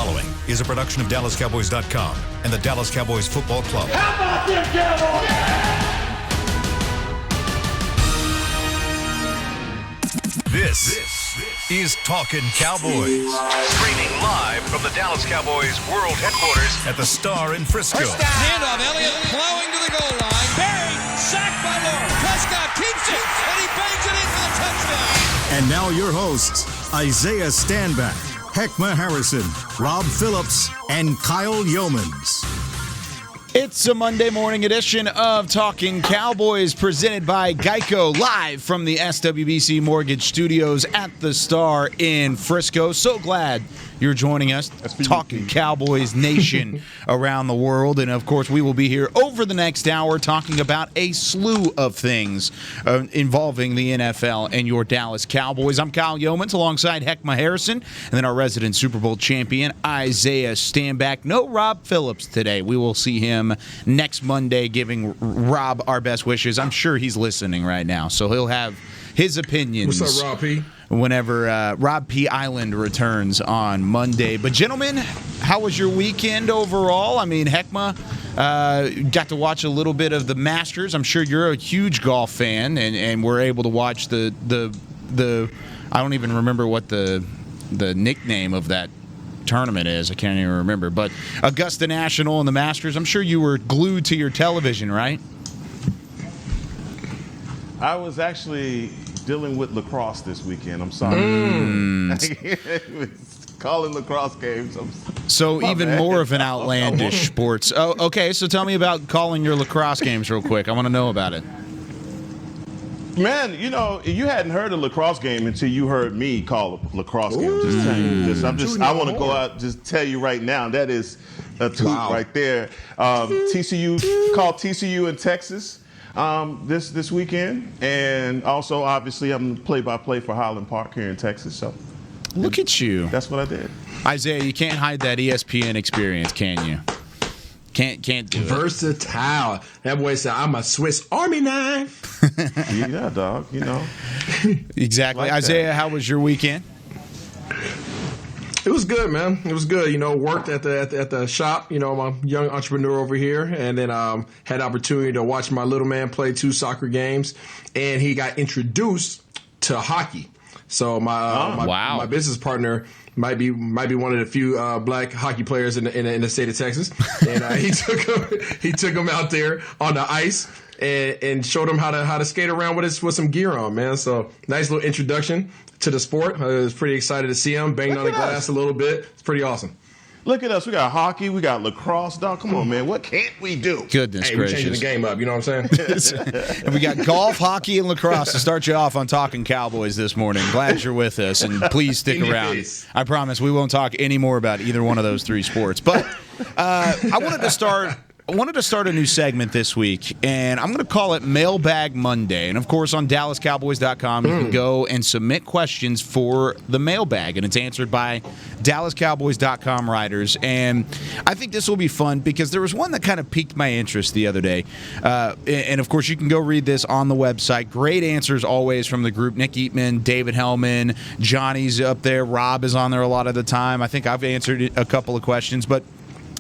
following is a production of DallasCowboys.com and the Dallas Cowboys Football Club. How about them Cowboys? This is Talkin Cowboys. Streaming live from the Dallas Cowboys World Headquarters at the Star in Frisco. Handoff, Elliott plowing to the goal line. Barry, sacked by Lord. Prescott keeps it, and he bangs it in for the touchdown. And now your hosts, Isaiah Stanback, Heckma Harrison, Rob Phillips, and Kyle Yeomans. It's a Monday morning edition of Talkin Cowboys presented by Geico, live from the SWBC Mortgage Studios at the Star in Frisco. So glad you're joining us, Talkin Cowboys Nation around the world. And, of course, we will be here over the next hour talking about a slew of things involving the NFL and your Dallas Cowboys. I'm Kyle Yeomans alongside Heckma Harrison and then our resident Super Bowl champion, Isaiah Stanback. No Rob Phillips today. We will see him next Monday, giving Rob our best wishes. I'm sure he's listening right now, so he'll have his opinions. What's up, Rob P? Whenever Rob P. Island returns on Monday. But, gentlemen, how was your weekend overall? I mean, Heckma got to watch a little bit of the Masters. I'm sure you're a huge golf fan, and we're able to watch the I don't even remember what the nickname of that tournament is. I can't even remember. But Augusta National and the Masters, I'm sure you were glued to your television, right? I was actually dealing with lacrosse this weekend. I'm sorry. Calling lacrosse games. So even more of an outlandish sports. Oh, okay, so tell me about calling your lacrosse games real quick. I want to know about it. Man, you know, you hadn't heard a lacrosse game until you heard me call a lacrosse game. Just telling you this. I want to go out just tell you right now. That is a tweet right there. TCU called TCU in Texas this weekend, and also obviously I'm play-by-play for Highland Park here in Texas. So look at you. That's what I did. Isaiah, you can't hide that ESPN experience, can you? Can't do it. Versatile. That boy said, I'm a Swiss Army knife. Yeah, dog, you know. Exactly. Like Isaiah, that. how was your weekend? It was good, man. It was good. You know, worked at the shop, you know, I'm a young entrepreneur over here, and then had the opportunity to watch my little man play 2 soccer games, and he got introduced to hockey. So my business partner might be one of the few black hockey players in the state of Texas, and he took him out there on the ice and showed him how to skate around with some gear on, man. So nice little introduction to the sport. I was pretty excited to see him banging on the glass a little bit. It's pretty awesome. Look at us. We got hockey. We got lacrosse, dog. Come on, man. What can't we do? Goodness gracious. We're changing the game up. You know what I'm saying? And we got golf, hockey, and lacrosse to start you off on Talking Cowboys this morning. Glad you're with us, and please stick around. I promise we won't talk any more about either one of those 3 sports. But I wanted to start a new segment this week, and I'm going to call it Mailbag Monday. And, of course, on DallasCowboys.com, you can go and submit questions for the mailbag, and it's answered by DallasCowboys.com writers. And I think this will be fun because there was one that kind of piqued my interest the other day. And, of course, you can go read this on the website. Great answers always from the group. Nick Eatman, David Hellman, Johnny's up there. Rob is on there a lot of the time. I think I've answered a couple of questions, but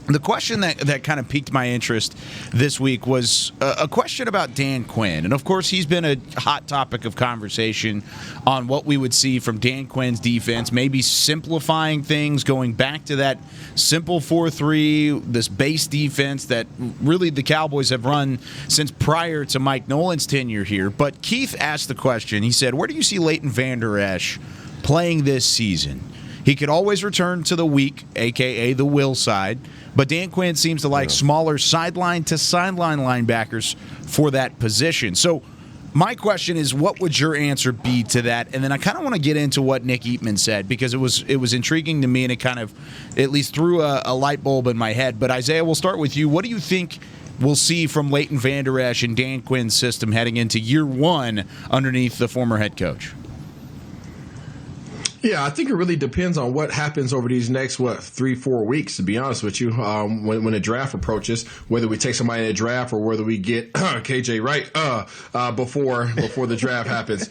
the question that kind of piqued my interest this week was a question about Dan Quinn. And, of course, he's been a hot topic of conversation on what we would see from Dan Quinn's defense, maybe simplifying things, going back to that simple 4-3, this base defense that really the Cowboys have run since prior to Mike Nolan's tenure here. But Keith asked the question. He said, where do you see Leighton Vander Esch playing this season? He could always return to the weak, a.k.a. the will side, but Dan Quinn seems to like smaller sideline-to-sideline linebackers for that position. So my question is, what would your answer be to that? And then I kind of want to get into what Nick Eatman said because it was intriguing to me, and it kind of at least threw a light bulb in my head. But, Isaiah, we'll start with you. What do you think we'll see from Leighton Vander Esch and Dan Quinn's system heading into year 1 underneath the former head coach? Yeah, I think it really depends on what happens over these next, 3-4 weeks, to be honest with you, when the draft approaches, whether we take somebody in the draft or whether we get KJ Wright before the draft happens.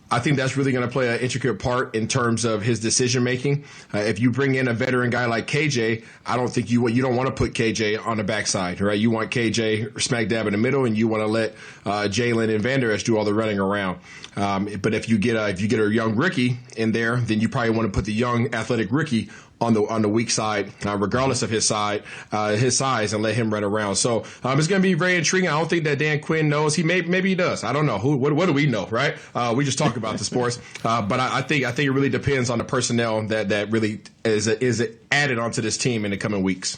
I think that's really going to play an intricate part in terms of his decision making. If you bring in a veteran guy like KJ, I don't think you don't want to put KJ on the backside, right? You want KJ smack dab in the middle, and you want to let Jalen and Vander Esch do all the running around. But if you get a young rookie in there, then you probably want to put the young athletic rookie on the weak side, regardless of his size, and let him run around. So it's going to be very intriguing. I don't think that Dan Quinn knows. Maybe he does. I don't know. What do we know, right? We just talk about the sports. But I think it really depends on the personnel that really is added onto this team in the coming weeks.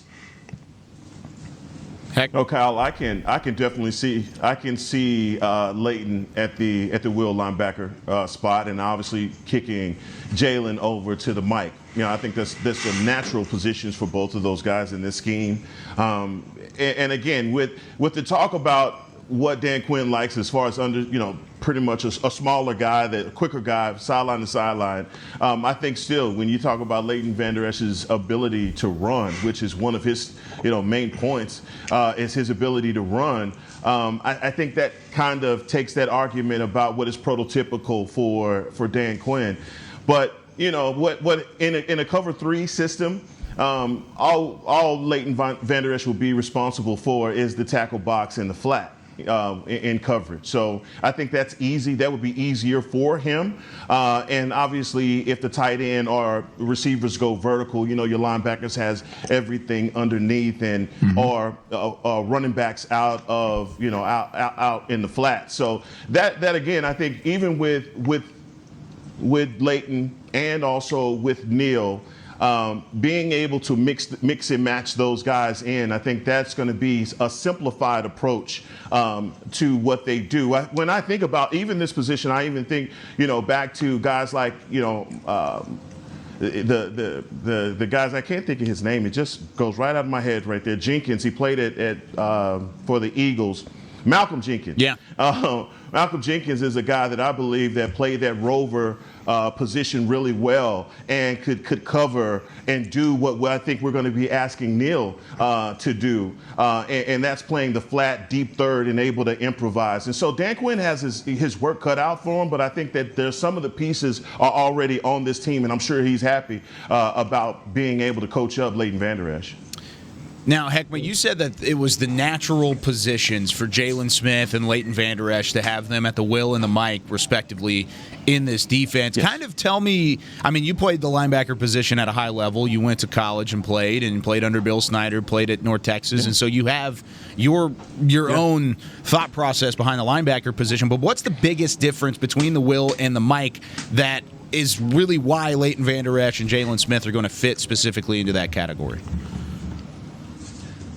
Heck. No, Kyle, I can definitely see Leighton at the will linebacker spot, and obviously kicking Jalen over to the Mike. I think there's some natural positions for both of those guys in this scheme. And again, with the talk about what Dan Quinn likes as far as pretty much a smaller guy, a quicker guy, sideline to sideline. I think still, when you talk about Leighton Vander Esch's ability to run, which is one of his main points, is his ability to run. I think that kind of takes that argument about what is prototypical for Dan Quinn. But what in a cover 3 system, all Leighton Vander Esch will be responsible for is the tackle box and the flat. In coverage. So I think that's easy. That would be easier for him. And obviously, if the tight end or receivers go vertical, your linebackers has everything underneath and or running backs out of, out in the flat. So that again, I think even with Leighton and also with Neal, being able to mix and match those guys in, I think that's going to be a simplified approach to what they do. When I think about even this position, I even think, back to guys like, the guys, I can't think of his name. It just goes right out of my head right there. Jenkins, he played for the Eagles. Malcolm Jenkins. Yeah. Malcolm Jenkins is a guy that I believe that played that rover position really well and could cover and do what I think we're going to be asking Neal to do. And that's playing the flat, deep third and able to improvise. And so Dan Quinn has his work cut out for him, but I think that there's some of the pieces are already on this team, and I'm sure he's happy about being able to coach up Leighton Vander Esch. Now, Heckma, you said that it was the natural positions for Jalen Smith and Leighton Vander Esch to have them at the will and the Mike, respectively, in this defense. Yes. Kind of tell me, you played the linebacker position at a high level. You went to college and played under Bill Snyder, played at North Texas, and so you have your own thought process behind the linebacker position. But what's the biggest difference between the will and the Mike that is really why Leighton Vander Esch and Jalen Smith are going to fit specifically into that category?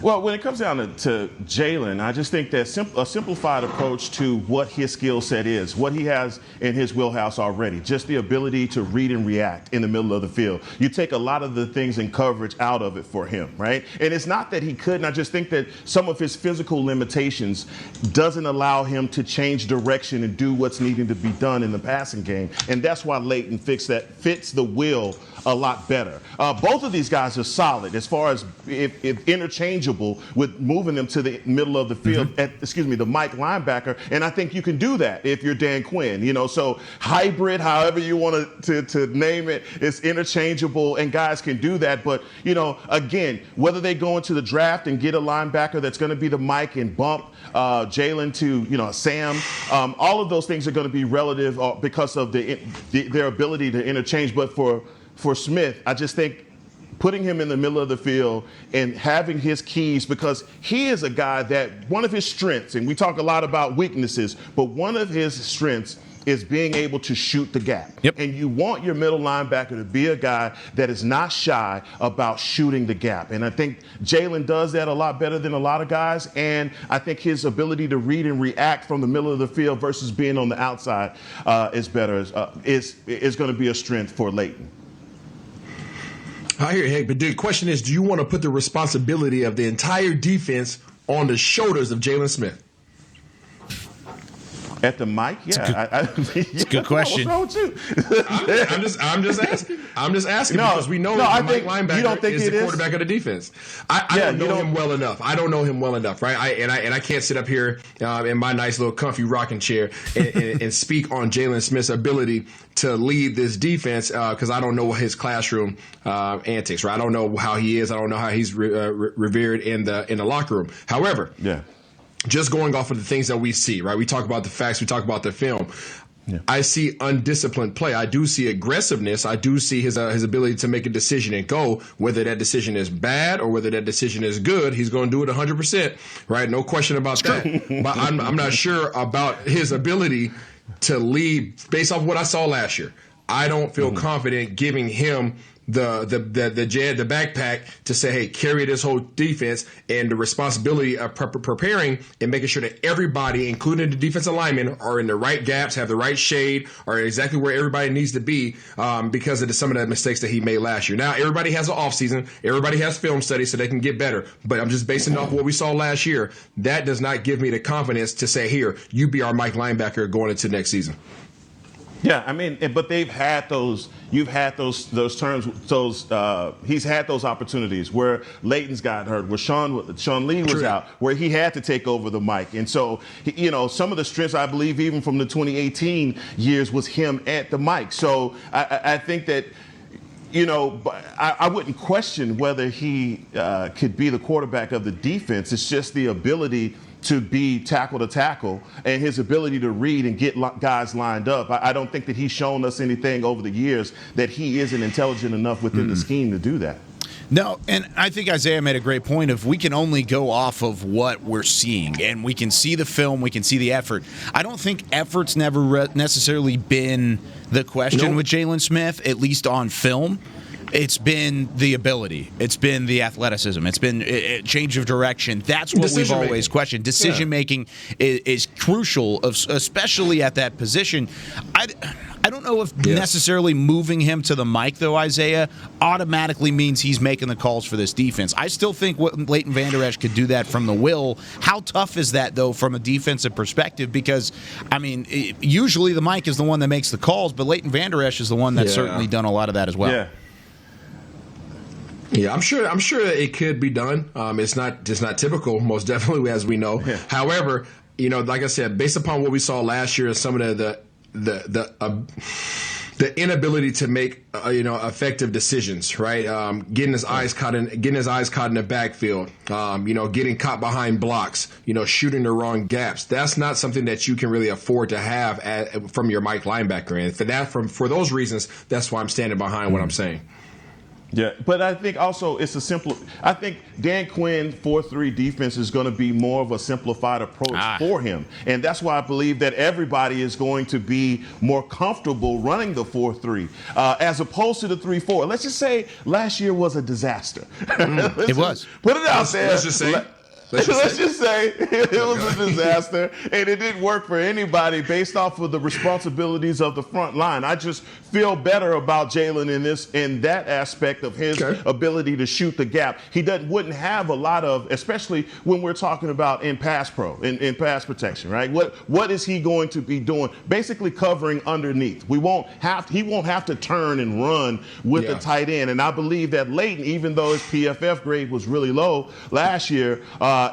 Well, when it comes down to Jalen, I just think that a simplified approach to what his skill set is, what he has in his wheelhouse already, just the ability to read and react in the middle of the field. You take a lot of the things in coverage out of it for him, right? And it's not that he couldn't. I just think that some of his physical limitations doesn't allow him to change direction and do what's needing to be done in the passing game. And that's why Leighton fits the will a lot better. Both of these guys are solid as far as if interchangeable with moving them to the middle of the field the Mike linebacker, and I think you can do that if you're Dan Quinn. So hybrid, however you want to name it, it's interchangeable, and guys can do that. But again, whether they go into the draft and get a linebacker that's going to be the Mike and bump Jalen to Sam, all of those things are going to be relative because of their ability to interchange. But for Smith, I just think putting him in the middle of the field and having his keys, because he is a guy that one of his strengths, and we talk a lot about weaknesses, but one of his strengths is being able to shoot the gap. Yep. And you want your middle linebacker to be a guy that is not shy about shooting the gap. And I think Jalen does that a lot better than a lot of guys. And I think his ability to read and react from the middle of the field versus being on the outside is better, is going to be a strength for Leighton. I hear you, but the question is, do you want to put the responsibility of the entire defense on the shoulders of Jalen Smith? At the mic, yeah. It's a good question. What's wrong with you? I'm just asking. I'm just asking because we know I the think linebacker you don't think is it the is? quarterback of the defense. I don't know him well enough. I don't know him well enough, right? I can't sit up here in my nice little comfy rocking chair and speak on Jalen Smith's ability to lead this defense because I don't know his classroom antics, right? I don't know how he is. I don't know how he's revered in the locker room. However, just going off of the things that we see, right? We talk about the facts, we talk about the film. Yeah. I see undisciplined play. I do see aggressiveness. I do see his ability to make a decision and go. Whether that decision is bad or whether that decision is good, he's going to do it 100%, right? No question about that. But I'm not sure about his ability to lead based off what I saw last year. I don't feel confident giving him the backpack to say, hey, carry this whole defense, and the responsibility of preparing and making sure that everybody, including the defensive linemen, are in the right gaps, have the right shade, are exactly where everybody needs to be because of some of the mistakes that he made last year. Now, everybody has an offseason. Everybody has film studies so they can get better. But I'm just basing off what we saw last year. That does not give me the confidence to say, here, you be our Mike linebacker going into next season. Yeah, I mean, but they've had those. You've had those terms. He's had those opportunities where Leighton's got hurt, where Sean Lee was out, where he had to take over the mic, and so some of the strengths I believe even from the 2018 years was him at the mic. So I think that. I wouldn't question whether he could be the quarterback of the defense. It's just the ability to be tackle to tackle and his ability to read and get guys lined up. I don't think that he's shown us anything over the years that he isn't intelligent enough within the scheme to do that. No, and I think Isaiah made a great point of we can only go off of what we're seeing, and we can see the film, we can see the effort. I don't think effort's never necessarily been the question with Jalen Smith, at least on film. It's been the ability. It's been the athleticism. It's been a change of direction. That's what we've always questioned. Decision-making is crucial, especially at that position. I don't know if necessarily moving him to the mic, though, Isaiah, automatically means he's making the calls for this defense. I still think Leighton Vander Esch could do that from the will. How tough is that, though, from a defensive perspective? Because, I mean, usually the mic is the one that makes the calls, but Leighton Vander Esch is the one that's certainly done a lot of that as well. Yeah, I'm sure it could be done. It's not typical, most definitely, as we know. Yeah. However, like I said, based upon what we saw last year and some of the inability to make effective decisions, right? Getting his eyes caught in the backfield, getting caught behind blocks, shooting the wrong gaps. That's not something that you can really afford to have from your Mike linebacker. And for those reasons, that's why I'm standing behind what I'm saying. Yeah, but I think also I think Dan Quinn 4-3 defense is going to be more of a simplified approach for him. And that's why I believe that everybody is going to be more comfortable running the 4-3 as opposed to the 3-4. Let's just say last year was a disaster. It was. Put it out there. Let's just say. Let's just say it was a disaster, and it didn't work for anybody based off of the responsibilities of the front line. I just feel better about Jalen in that aspect of his ability to shoot the gap. He wouldn't have a lot of, especially when we're talking about in pass pass protection, right? What is he going to be doing? Basically covering underneath. He won't have to turn and run with the tight end. And I believe that Leighton, even though his PFF grade was really low last year,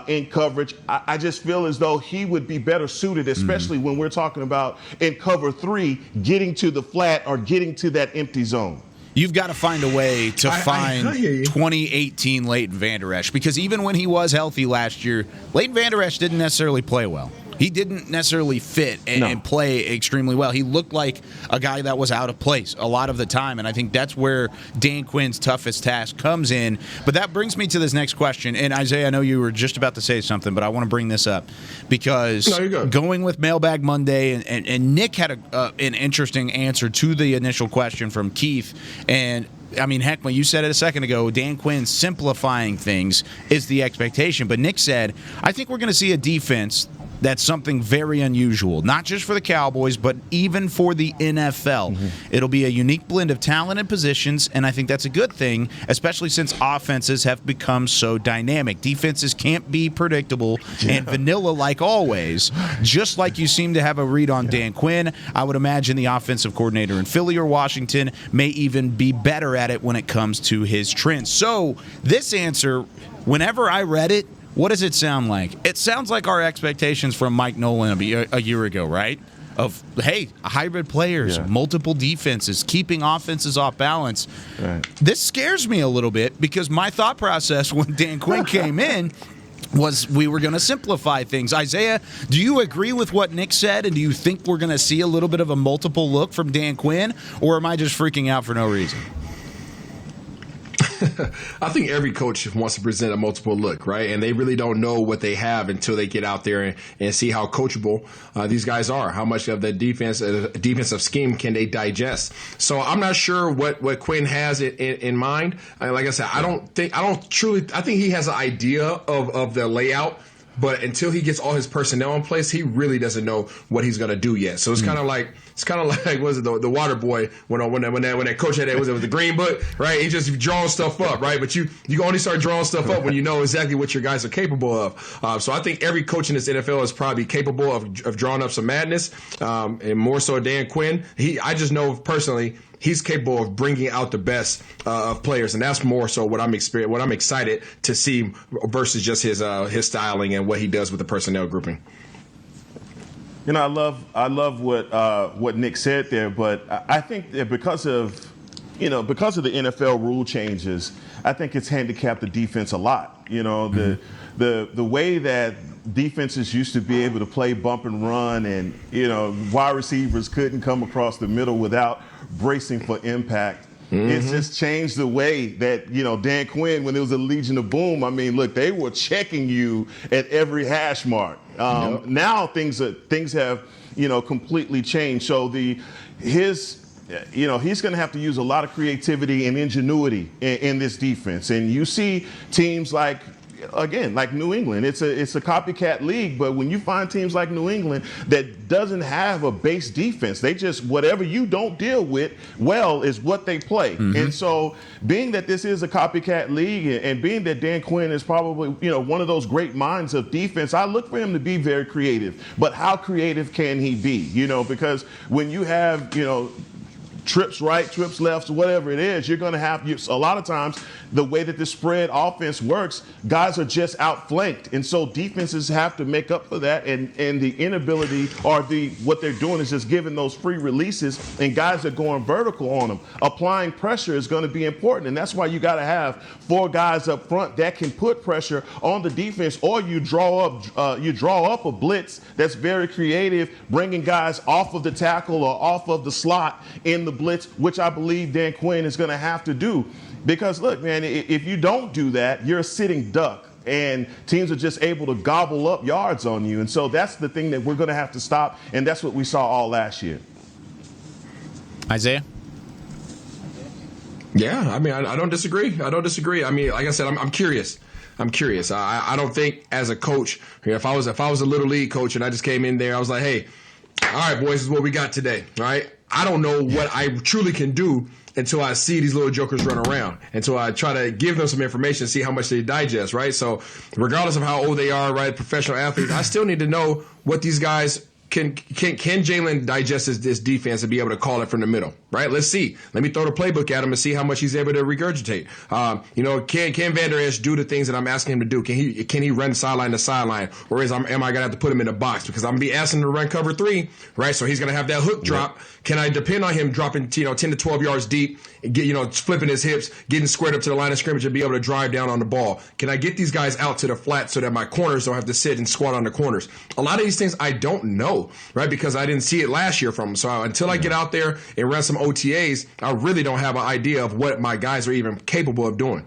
in coverage, I just feel as though he would be better suited, especially when we're talking about in cover 3, getting to the flat or getting to that empty zone. You've got to find a way to find 2018 Leighton Vander Esch, because even when he was healthy last year, Leighton Vander Esch didn't necessarily play well. He didn't necessarily fit and play extremely well. He looked like a guy that was out of place a lot of the time, and I think that's where Dan Quinn's toughest task comes in. But that brings me to this next question. And, Isaiah, I know you were just about to say something, but I want to bring this up because going with Mailbag Monday, and Nick had an interesting answer to the initial question from Keith, and I mean, heck, when you said it a second ago, Dan Quinn simplifying things is the expectation. But Nick said, I think we're going to see a defense That's something very unusual, not just for the Cowboys, but even for the NFL. It'll be a unique blend of talent and positions, and I think that's a good thing, especially since offenses have become so dynamic. Defenses can't be predictable and vanilla like always, just like you seem to have a read on Dan Quinn. I would imagine the offensive coordinator in Philly or Washington may even be better at it when it comes to his trends. So this answer, whenever I read it, what does it sound like? It sounds like our expectations from Mike Nolan a year ago, right? Of, hey, hybrid players, multiple defenses, keeping offenses off balance. Right. This scares me a little bit because my thought process when Dan Quinn came in was we were going to simplify things. Isaiah, do you agree with what Nick said, and do you think we're going to see a little bit of a multiple look from Dan Quinn, or am I just freaking out for no reason? I think every coach wants to present a multiple look, right? And they really don't know what they have until they get out there and see how coachable these guys are. How much of the defensive scheme can they digest? So I'm not sure what Quinn has in mind. Like I said, I think he has an idea of the layout. But until he gets all his personnel in place, he really doesn't know what he's going to do yet. So it's kind of like was it the Water Boy when that coach had that was it the Green Book, right? He just drawing stuff up, right? But you only start drawing stuff up when you know exactly what your guys are capable of. So I think every coach in this NFL is probably capable of drawing up some madness, and more so Dan Quinn. I just know personally, he's capable of bringing out the best of players, and that's more so what I'm excited to see versus just his styling and what he does with the personnel grouping. You know, I love what Nick said there, but I think that because of the NFL rule changes, I think it's handicapped the defense a lot. You know, the way that defenses used to be able to play bump and run, and wide receivers couldn't come across the middle without bracing for impact. It's just changed the way that, Dan Quinn, when it was a Legion of Boom, I mean, look, they were checking you at every hash mark. Now things have, completely changed. So he's going to have to use a lot of creativity and ingenuity in this defense. And you see teams like New England, it's a copycat league, but when you find teams like New England that doesn't have a base defense, they just, whatever you don't deal with well is what they play. And so being that this is a copycat league, and being that Dan Quinn is probably, one of those great minds of defense, I look for him to be very creative. But how creative can he be? Because when you have, trips right, trips left, whatever it is, you're going to have a lot of times the way that the spread offense works, guys are just outflanked. And so defenses have to make up for that. And the inability or what they're doing is just giving those free releases, and guys are going vertical on them. Applying pressure is going to be important. And that's why you got to have 4 guys up front that can put pressure on the defense, or you draw up a blitz that's very creative, bringing guys off of the tackle or off of the slot in the blitz, which I believe Dan Quinn is going to have to do. Because, look, man, if you don't do that, you're a sitting duck, and teams are just able to gobble up yards on you. And so that's the thing that we're going to have to stop, and that's what we saw all last year. Isaiah? Yeah, I mean, I don't disagree. I mean, like I said, I'm curious. I don't think as a coach, if I was a little league coach and I just came in there, I was like, hey, all right, boys, this is what we got today, right? I don't know what I truly can do until I see these little jokers run around, until I try to give them some information, see how much they digest, right? So regardless of how old they are, right, professional athletes, I still need to know what these guys can Jalen digest this defense and be able to call it from the middle, right? Let's see. Let me throw the playbook at him and see how much he's able to regurgitate. Can Vander Esch do the things that I'm asking him to do? Can he run sideline to sideline, or am I going to have to put him in a box because I'm going to be asking him to run cover 3, right? So he's going to have that hook drop. Can I depend on him dropping 10 to 12 yards deep, flipping his hips, getting squared up to the line of scrimmage and be able to drive down on the ball? Can I get these guys out to the flat so that my corners don't have to sit and squat on the corners? A lot of these things I don't know, right? Because I didn't see it last year from them. So until I get out there and run some OTAs, I really don't have an idea of what my guys are even capable of doing.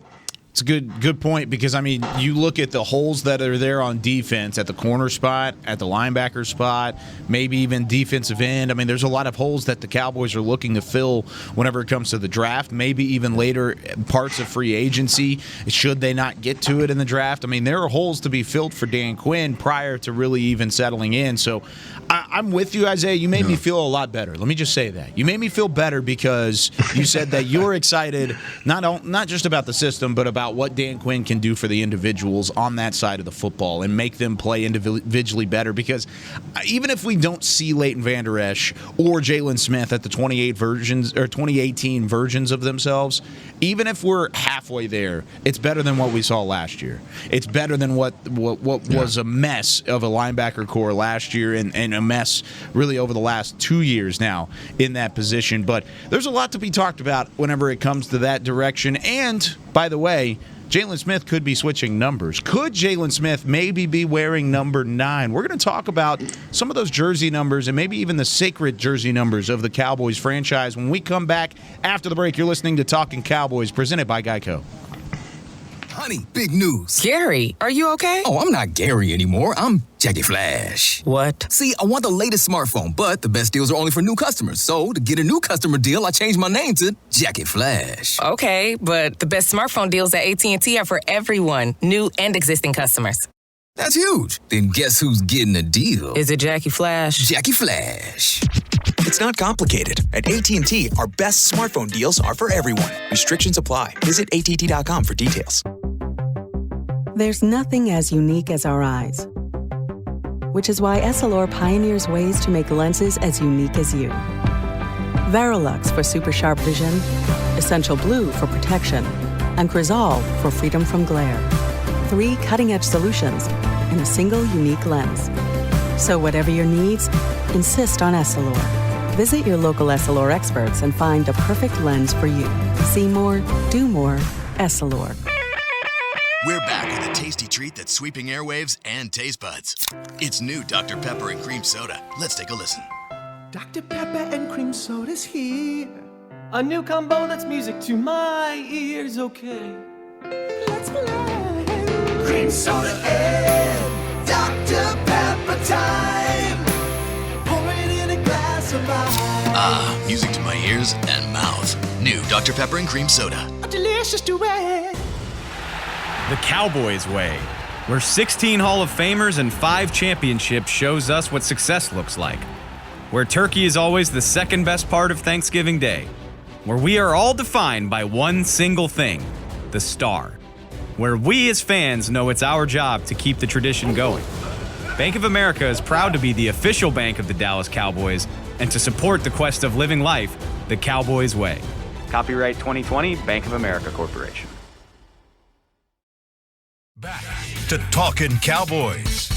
It's a good point because, I mean, you look at the holes that are there on defense at the corner spot, at the linebacker spot, maybe even defensive end. I mean, there's a lot of holes that the Cowboys are looking to fill whenever it comes to the draft, maybe even later parts of free agency, should they not get to it in the draft. I mean, there are holes to be filled for Dan Quinn prior to really even settling in. So I'm with you, Isaiah. You made me feel a lot better. Let me just say that. You made me feel better because you said that you're excited not just about the system, but about what Dan Quinn can do for the individuals on that side of the football and make them play individually better. Because even if we don't see Leighton Vander Esch or Jalen Smith at the 2018 versions of themselves, even if we're halfway there, it's better than what we saw last year. It's better than what was a mess of a linebacker core last year and a mess really over the last 2 years now in that position. But there's a lot to be talked about whenever it comes to that direction. And, by the way, Jalen Smith could be switching numbers. Could Jalen Smith maybe be wearing number 9? We're going to talk about some of those jersey numbers and maybe even the sacred jersey numbers of the Cowboys franchise when we come back after the break. You're listening to Talkin Cowboys, presented by Geico. Honey, big news. Gary, are you okay? Oh, I'm not Gary anymore. I'm Jackie Flash. What? See, I want the latest smartphone, but the best deals are only for new customers. So, to get a new customer deal, I changed my name to Jackie Flash. Okay, but the best smartphone deals at AT&T are for everyone, new and existing customers. That's huge. Then guess who's getting a deal? Is it Jackie Flash? Jackie Flash. It's not complicated. At AT&T, our best smartphone deals are for everyone. Restrictions apply. Visit att.com for details. There's nothing as unique as our eyes, which is why Essilor pioneers ways to make lenses as unique as you. Verilux for super sharp vision, Essential Blue for protection, and Crizal for freedom from glare. 3 cutting-edge solutions in a single unique lens. So whatever your needs, insist on Essilor. Visit your local Essilor experts and find the perfect lens for you. See more, do more, Essilor. We're back with a tasty treat that's sweeping airwaves and taste buds. It's new Dr. Pepper and Cream Soda. Let's take a listen. Dr. Pepper and Cream Soda's here. A new combo that's music to my ears, okay. Let's play. Cream Soda and Dr. Pepper time. Pour it in a glass of ice. Ah, music to my ears and mouth. New Dr. Pepper and Cream Soda. A delicious duet. The Cowboys way, where 16 Hall of Famers and 5 championships shows us what success looks like. Where turkey is always the second best part of Thanksgiving Day. Where we are all defined by one single thing, the star. Where we as fans know it's our job to keep the tradition going. Bank of America is proud to be the official bank of the Dallas Cowboys and to support the quest of living life the Cowboys way. Copyright 2020, Bank of America Corporation. Back to Talkin Cowboys.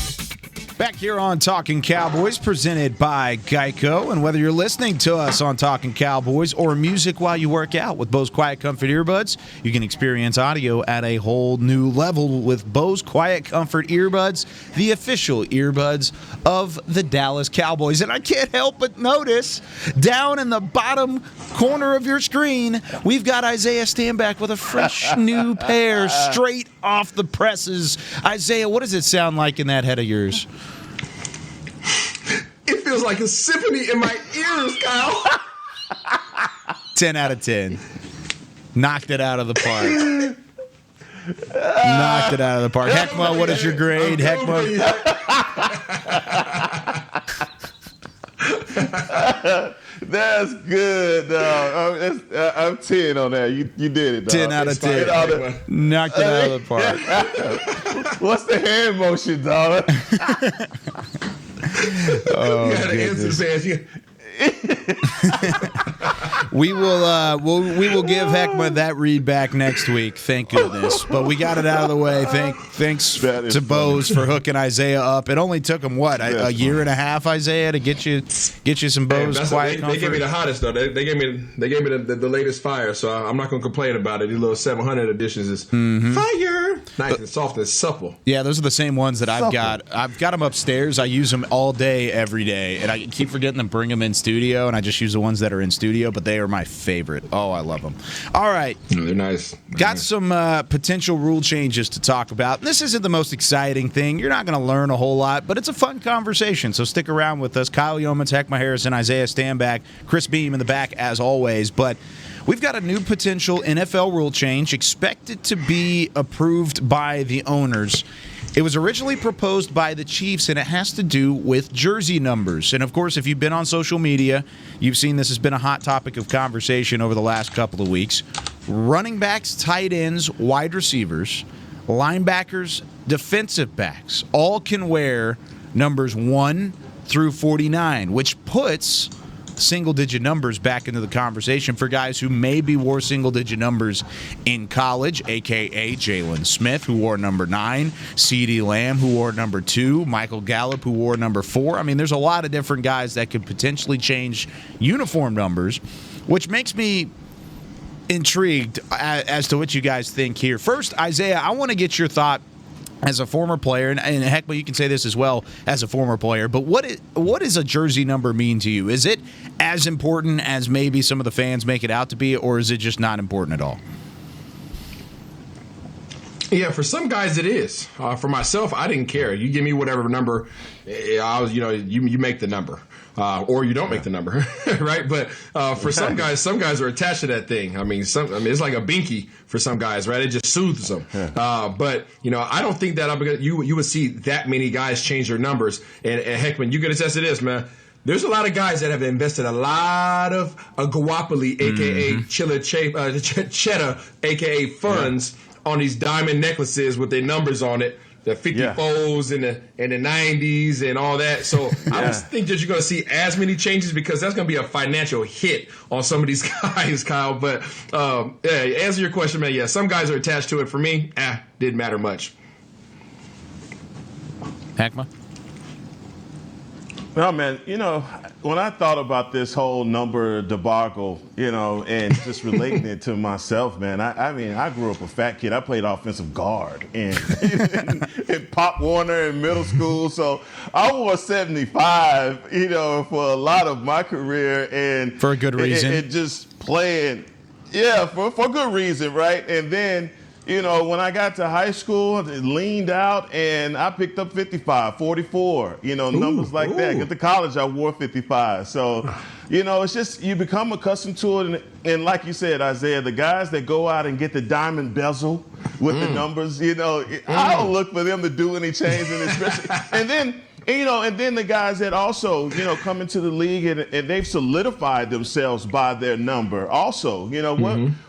Back here on Talkin Cowboys, presented by Geico. And whether you're listening to us on Talkin Cowboys or music while you work out with Bose Quiet Comfort earbuds, you can experience audio at a whole new level with Bose Quiet Comfort earbuds, the official earbuds of the Dallas Cowboys. And I can't help but notice down in the bottom corner of your screen, we've got Isaiah Stanback with a fresh new pair straight off the presses. Isaiah, what does it sound like in that head of yours? It feels like a symphony in my ears, Kyle. 10 out of 10. Knocked it out of the park. Knocked it out of the park. Heckma, what is your grade? Heckma. That's good, dog. I'm 10 on that. You did it, dog. 10 out of 10. Knocked it out of the park. What's the hand motion, dog? Oh, you gotta answer the fans. We will give Heckma that read back next week. Thank goodness. But we got it out of the way. Thanks to Bose for hooking Isaiah up. It only took him a year and a half, Isaiah, to get you some Bose quiet comfort. They gave me the hottest though. They gave me the latest fire. So I'm not gonna complain about it. These little 700 editions is fire, nice and soft and supple. Yeah, those are the same ones that I've got. I've got them upstairs. I use them all day, every day, and I keep forgetting to bring them in studio, and I just use the ones that are in studio. studio, but they are my favorite. Oh, I love them. All right. They're nice. Got some potential rule changes to talk about. This isn't the most exciting thing. You're not going to learn a whole lot, but it's a fun conversation, so stick around with us. Kyle Yeomans, Heckma Harrison, Isaiah Stanback, Chris Beam in the back as always, but we've got a new potential NFL rule change expected to be approved by the owners. It was originally proposed by the Chiefs, and it has to do with jersey numbers. And, of course, if you've been on social media, you've seen this has been a hot topic of conversation over the last couple of weeks. Running backs, tight ends, wide receivers, linebackers, defensive backs all can wear numbers 1 through 49, which puts single-digit numbers back into the conversation for guys who maybe wore single-digit numbers in college, a.k.a. Jalen Smith, who wore number 9, CeeDee Lamb, who wore number 2, Michael Gallup, who wore number 4. I mean, there's a lot of different guys that could potentially change uniform numbers, which makes me intrigued as to what you guys think here. First, Isaiah, I want to get your thought as a former player, and heck, you can say this as well as a former player, but what does a jersey number mean to you? Is it as important as maybe some of the fans make it out to be, or is it just not important at all? Yeah, for some guys it is. For myself, I didn't care. You give me whatever number, you make the number. Or you don't make the number, right? But for some guys are attached to that thing. I mean, it's like a binky for some guys, right? It just soothes them. But I don't think that you would see that many guys change their numbers. And Heckman, you can attest to this, man. There's a lot of guys that have invested a lot of guapoli, a.k.a. cheddar, a.k.a. funds, on these diamond necklaces with their numbers on it. The 54s and the 90s and all that. So I don't think that you're going to see as many changes because that's going to be a financial hit on some of these guys, Kyle. But answer your question, man. Yeah, some guys are attached to it. For me, didn't matter much. Heckma? No, man, when I thought about this whole number debacle, and just relating it to myself, man, I grew up a fat kid. I played offensive guard in Pop Warner in middle school. So I wore 75, for a lot of my career. And for a good reason. And just playing, for good reason, right? And then, when I got to high school, I leaned out and I picked up 55, 44, numbers like that. Get to college, I wore 55. So, it's just you become accustomed to it. And like you said, Isaiah, the guys that go out and get the diamond bezel with the numbers, I don't look for them to do any changing, especially. And then the guys that also, come into the league and they've solidified themselves by their number also,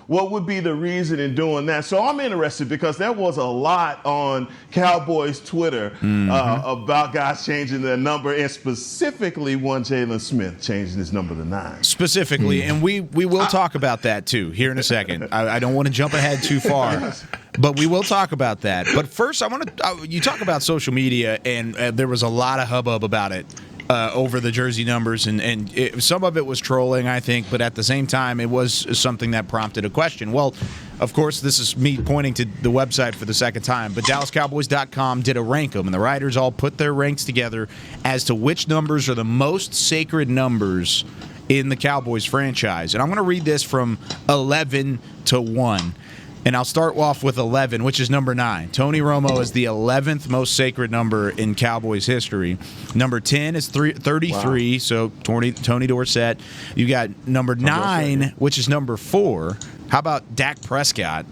what would be the reason in doing that? So I'm interested because there was a lot on Cowboys Twitter about guys changing their number, and specifically one Jalen Smith changing his number to 9. Specifically, and we will talk about that too here in a second. I don't want to jump ahead too far. But we will talk about that. But first, I want to you talk about social media, and there was a lot of hubbub about it over the jersey numbers, and some of it was trolling, I think, but at the same time, it was something that prompted a question. Well, of course, this is me pointing to the website for the second time, but DallasCowboys.com did a rank them, and the writers all put their ranks together as to which numbers are the most sacred numbers in the Cowboys franchise. And I'm going to read this from 11 to 1. And I'll start off with 11, which is number 9. Tony Romo is the 11th most sacred number in Cowboys history. Number 10 is 33, so Tony Dorsett. You got number 9, which is number 4. How about Dak Prescott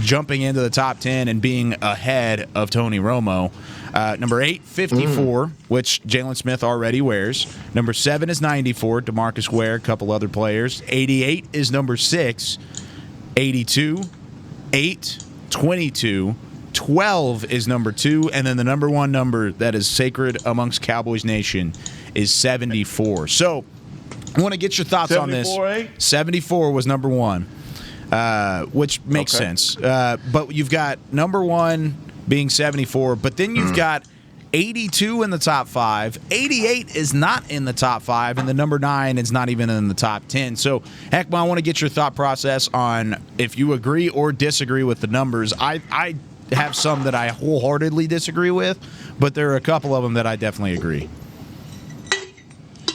jumping into the top 10 and being ahead of Tony Romo? Number 8, 54, which Jalen Smith already wears. Number 7 is 94, DeMarcus Ware, a couple other players. 88 is number 6. 82, 8, 22, 12 is number 2, and then the number 1 number that is sacred amongst Cowboys Nation is 74. So I want to get your thoughts on this. 74 was number 1, which makes sense. But you've got number 1 being 74, but then you've got 82 in the top 5. 88 is not in the top 5, and the number 9 is not even in the top 10. So, Heckma, I want to get your thought process on if you agree or disagree with the numbers. I have some that I wholeheartedly disagree with, but there are a couple of them that I definitely agree.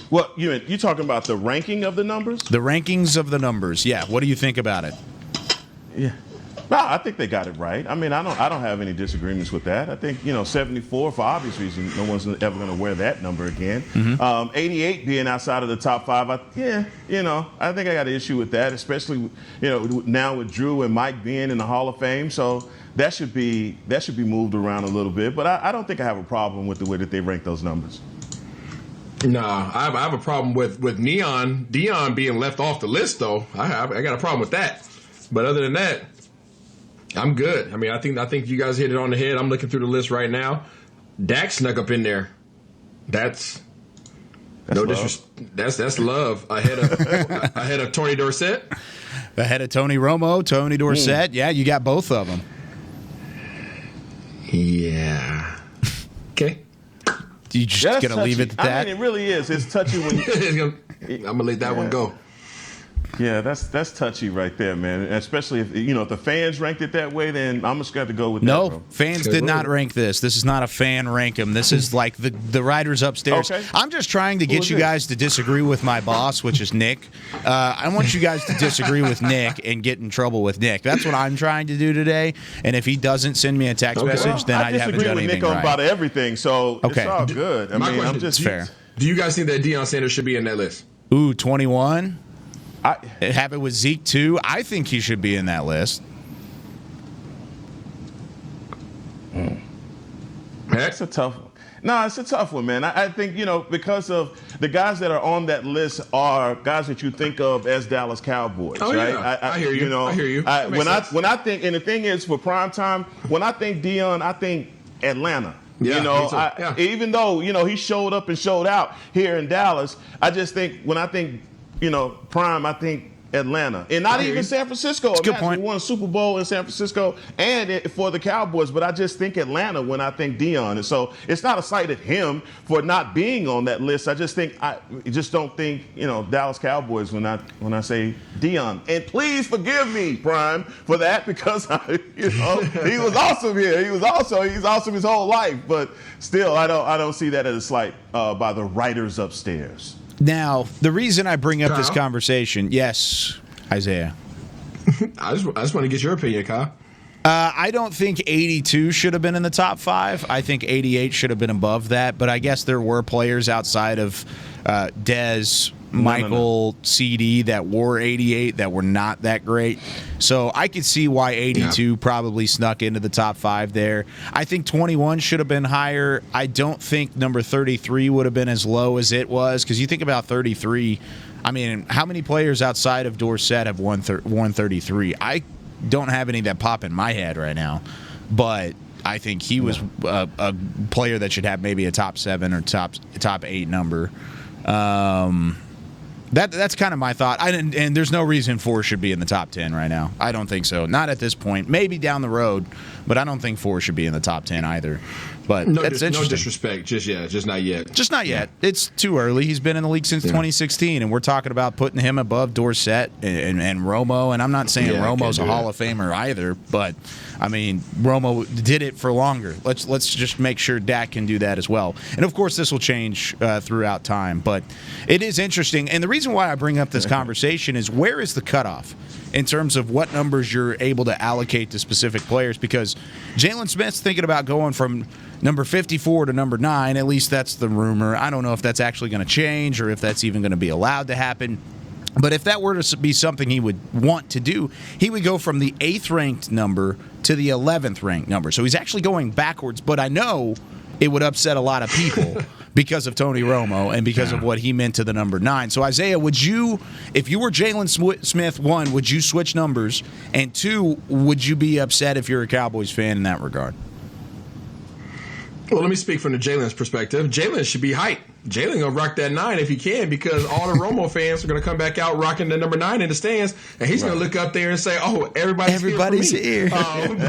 What you talking about the ranking of the numbers? The rankings of the numbers. Yeah. What do you think about it? Yeah. No, I think they got it right. I mean, I don't have any disagreements with that. I think 74 for obvious reasons. No one's ever going to wear that number again. 88 being outside of the top 5. I think I got an issue with that, especially now with Drew and Mike being in the Hall of Fame. So that should be moved around a little bit. But I don't think I have a problem with the way that they rank those numbers. No, I have a problem with Dion being left off the list, though. I got a problem with that. But other than that, I'm good. I mean, I think you guys hit it on the head. I'm looking through the list right now. Dak snuck up in there. That's no disrespect. That's love ahead of Tony Dorsett. Ahead of Tony Romo, Tony Dorsett. Yeah, you got both of them. Yeah. Okay. You just gonna leave it at that? I mean, it really is. It's touchy when I'm gonna let that one go. Yeah, that's touchy right there, man. Especially if the fans ranked it that way, then I'm just going to go with that. No, fans did not rank this. This is not a fan rank 'em. This is like the writers upstairs. Okay. I'm just trying to get you guys to disagree with my boss, which is Nick. I want you guys to disagree with Nick and get in trouble with Nick. That's what I'm trying to do today. And if he doesn't send me a text message, then I haven't done anything right. I disagree with Nick on about everything, so it's all good. I mean, I'm just fair. Do you guys think that Deion Sanders should be in that list? Ooh, 21. Have it with Zeke too. I think he should be in that list. That's a tough one. No, it's a tough one, man. I think, because of the guys that are on that list are guys that you think of as Dallas Cowboys, right? Yeah. I hear you. I hear you. When I think, and the thing is, for prime time, when I think Deion, I think Atlanta. Yeah, even though, he showed up and showed out here in Dallas, I just think when I think prime, I think Atlanta. And not even San Francisco. That's a good point. We won a Super Bowl in San Francisco and for the Cowboys, but I just think Atlanta when I think Deion. And so it's not a slight at him for not being on that list. I just don't think, Dallas Cowboys when I say Deion. And please forgive me, Prime, for that because he was awesome here. He's awesome his whole life. But still, I don't see that as a slight by the writers upstairs. Now, the reason I bring up this conversation, yes, Isaiah. I just want to get your opinion, Kyle. I don't think 82 should have been in the top 5. I think 88 should have been above that. But I guess there were players outside of Dez, Michael, CD that wore 88 that were not that great. So I could see why 82 probably snuck into the top 5 there. I think 21 should have been higher. I don't think number 33 would have been as low as it was because you think about 33. I mean, how many players outside of Dorsett have won 33? I don't have any that pop in my head right now, but I think he was a player that should have maybe a top 7 or top 8 number. That's kind of my thought. And there's no reason 4 should be in the top 10 right now. I don't think so. Not at this point. Maybe down the road, but I don't think 4 should be in the top 10 either. But that's interesting. No disrespect. Just not yet. Just not yet. It's too early. He's been in the league since 2016, and we're talking about putting him above Dorsett and Romo. And I'm not saying Romo's a Hall of Famer either, but I mean Romo did it for longer. Let's just make sure Dak can do that as well. And of course, this will change throughout time. But it is interesting, and the reason why I bring up this conversation is where is the cutoff in terms of what numbers you're able to allocate to specific players? Because Jalen Smith's thinking about going from number 54 to number 9. At least that's the rumor. I don't know if that's actually going to change or if that's even going to be allowed to happen. But if that were to be something he would want to do, he would go from the 8th ranked number to the 11th ranked number. So he's actually going backwards. But I know it would upset a lot of people because of Tony Romo and because of what he meant to the number 9. So, Isaiah, would you, if you were Jalen Smith, 1, would you switch numbers? And 2, would you be upset if you're a Cowboys fan in that regard? Well, let me speak from the Jalen's perspective. Jalen should be hyped. Jalen gonna rock that 9 if he can, because all the Romo fans are gonna come back out rocking the number 9 in the stands, and he's gonna look up there and say, "Oh, everybody's here." From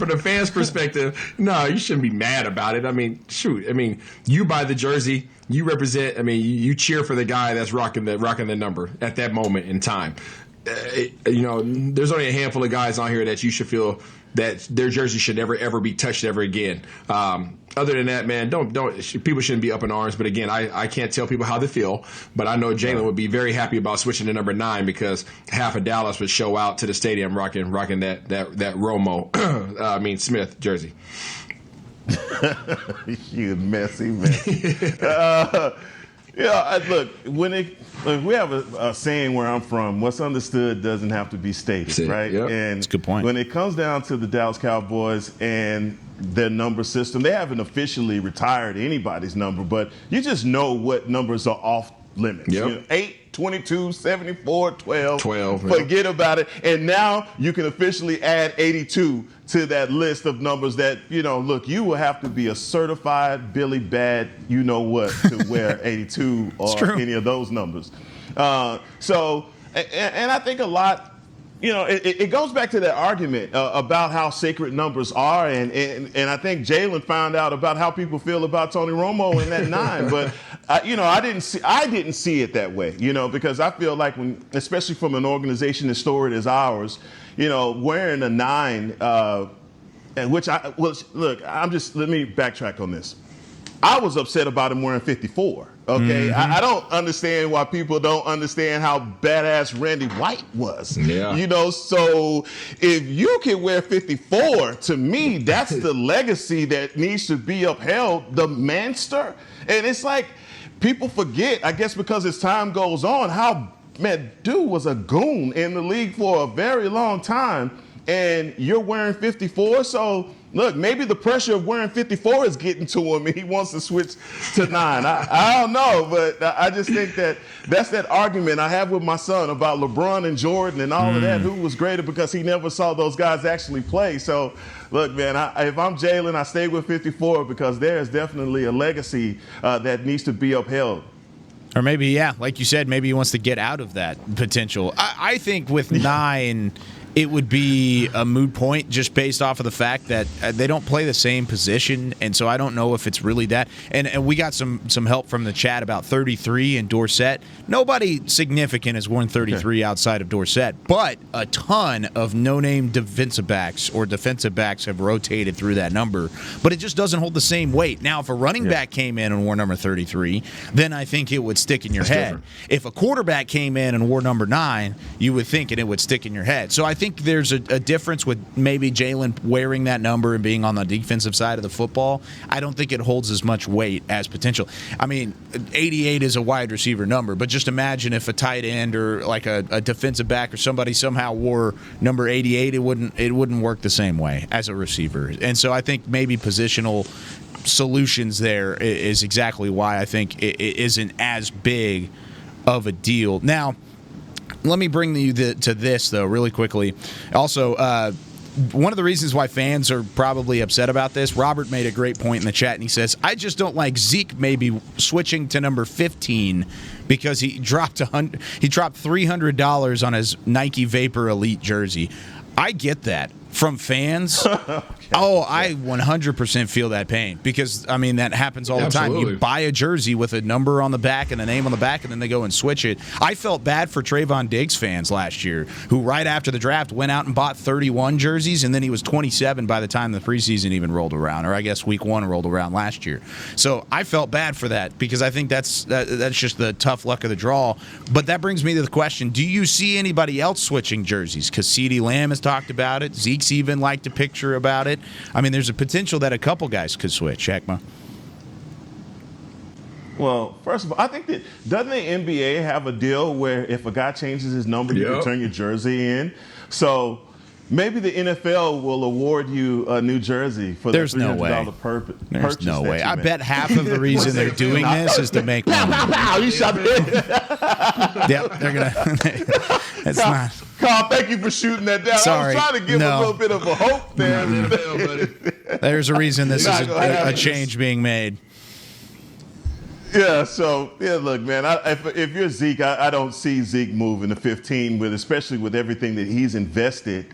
the fans' perspective, no, you shouldn't be mad about it. I mean, shoot. I mean, you buy the jersey, you represent. I mean, you cheer for the guy that's rocking the number at that moment in time. there's only a handful of guys on here that you should feel that their jersey should never ever be touched ever again. Other than that, man, people shouldn't be up in arms. But again, I can't tell people how they feel. But I know Jalen would be very happy about switching to number 9 because half of Dallas would show out to the stadium rocking that Romo, Smith jersey. You messy. Look, we have a saying where I'm from, what's understood doesn't have to be stated, right? Yep. And that's a good point. When it comes down to the Dallas Cowboys and their number system, they haven't officially retired anybody's number, but you just know what numbers are off limits. Yep. 8, 22, 74, 12. Forget about it. And now you can officially add 82 to that list of numbers that, look, you will have to be a certified Billy Bad, to wear 82 or any of those numbers. And I think a lot, it goes back to that argument about how sacred numbers are. And I think Jalen found out about how people feel about Tony Romo in that 9. But, I didn't see it that way, because I feel like especially from an organization as storied as ours, wearing a 9, let me backtrack on this. I was upset about him wearing 54. Okay, Mm-hmm. I don't understand why people don't understand how badass Randy White was. Yeah. So if you can wear 54, to me, that's the legacy that needs to be upheld, the Manster. And it's like people forget, I guess because as time goes on, how, dude was a goon in the league for a very long time, and you're wearing 54, so look, maybe the pressure of wearing 54 is getting to him and he wants to switch to 9. I don't know, but I just think that's that argument I have with my son about LeBron and Jordan and all of that, who was greater because he never saw those guys actually play. So, look, man, if I'm Jalen, I stay with 54 because there is definitely a legacy that needs to be upheld. Or maybe, like you said, maybe he wants to get out of that potential. I think with 9, it would be a moot point just based off of the fact that they don't play the same position, and so I don't know if it's really that. And we got some help from the chat about 33 and Dorsett. Nobody significant has worn 33 outside of Dorsett, but a ton of no-name defensive backs have rotated through that number, but it just doesn't hold the same weight. Now, if a running back came in and wore number 33, then I think it would stick in your head. Different. If a quarterback came in and wore number 9, you would think it would stick in your head. So I think there's a difference with maybe Jalen wearing that number and being on the defensive side of the football. I don't think it holds as much weight as potential. 88 is a wide receiver number, but just imagine if a tight end or like a defensive back or somebody somehow wore number 88, it wouldn't work the same way as a receiver. And so I think maybe positional solutions there is exactly why I think it isn't as big of a deal. Now, let me bring you to this, though, really quickly. Also, one of the reasons why fans are probably upset about this, Robert made a great point in the chat, and he says, I just don't like Zeke maybe switching to number 15 because he dropped $300 on his Nike Vapor Elite jersey. I get that. From fans, I 100% feel that pain because, that happens all the time. You buy a jersey with a number on the back and a name on the back, and then they go and switch it. I felt bad for Trayvon Diggs fans last year who right after the draft went out and bought 31 jerseys, and then he was 27 by the time the preseason even rolled around, or I guess week 1 rolled around last year. So I felt bad for that because I think that's just the tough luck of the draw. But that brings me to the question, do you see anybody else switching jerseys? Because CeeDee Lamb has talked about it. Zeke's even liked a picture about it. There's a potential that a couple guys could switch. Heckma. Well, first of all, I think that doesn't the NBA have a deal where if a guy changes his number, you can turn your jersey in? So maybe the NFL will award you a new jersey for the $300 purchase. There's no way. I bet half of the reason they're doing this is to make money. You shot it. Yep, they're gonna. It's not. Carl, thank you for shooting that down. Sorry. I was trying to give a little bit of a hope there. There's a reason this is a change being made. Yeah, look, man, if you're Zeke, I don't see Zeke moving to 15, especially with everything that he's invested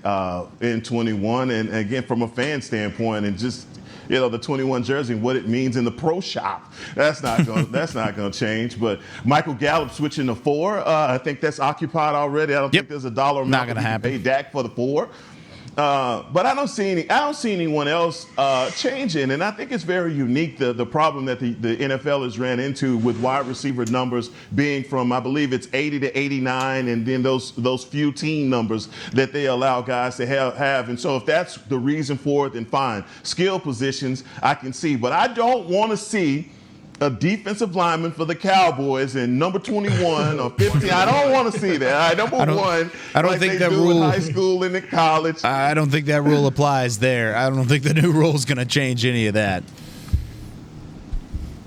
in 21. And again, from a fan standpoint, and just the 21 jersey and what it means in the pro shop. That's not going to change. But Michael Gallup switching to 4, I think that's occupied already. I don't think there's a dollar amount that you can pay Dak for the 4. But I don't see anyone else changing, and I think it's very unique the problem that the NFL has ran into with wide receiver numbers being from, I believe it's 80 to 89, and then those few team numbers that they allow guys to have. And so if that's the reason for it, then fine. Skill positions I can see, but I don't want to see a defensive lineman for the Cowboys in number 21 or 15. I don't want to see that. Number one, I don't think that rule in high school and in college. I don't think that rule applies there. I don't think the new rule is going to change any of that.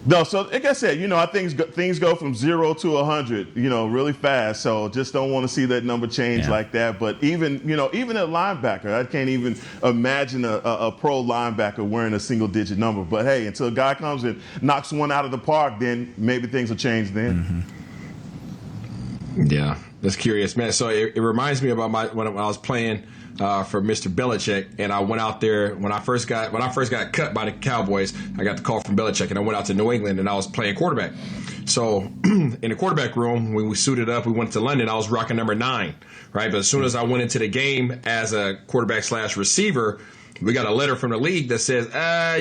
No, so like I said, I think things go from 0 to 100, really fast. So just don't want to see that number change like that. But even a linebacker, I can't even imagine a pro linebacker wearing a single-digit number. But hey, until a guy comes and knocks one out of the park, then maybe things will change then. Mm-hmm. Yeah, that's curious, man. So it reminds me about when I was playing for Mr. Belichick, and I went out there when I first got cut by the Cowboys. I got the call from Belichick, and I went out to New England, and I was playing quarterback. So in the quarterback room, when we suited up, we went to London. I was rocking number 9, right? But as soon as I went into the game as a quarterback / receiver, we got a letter from the league that says,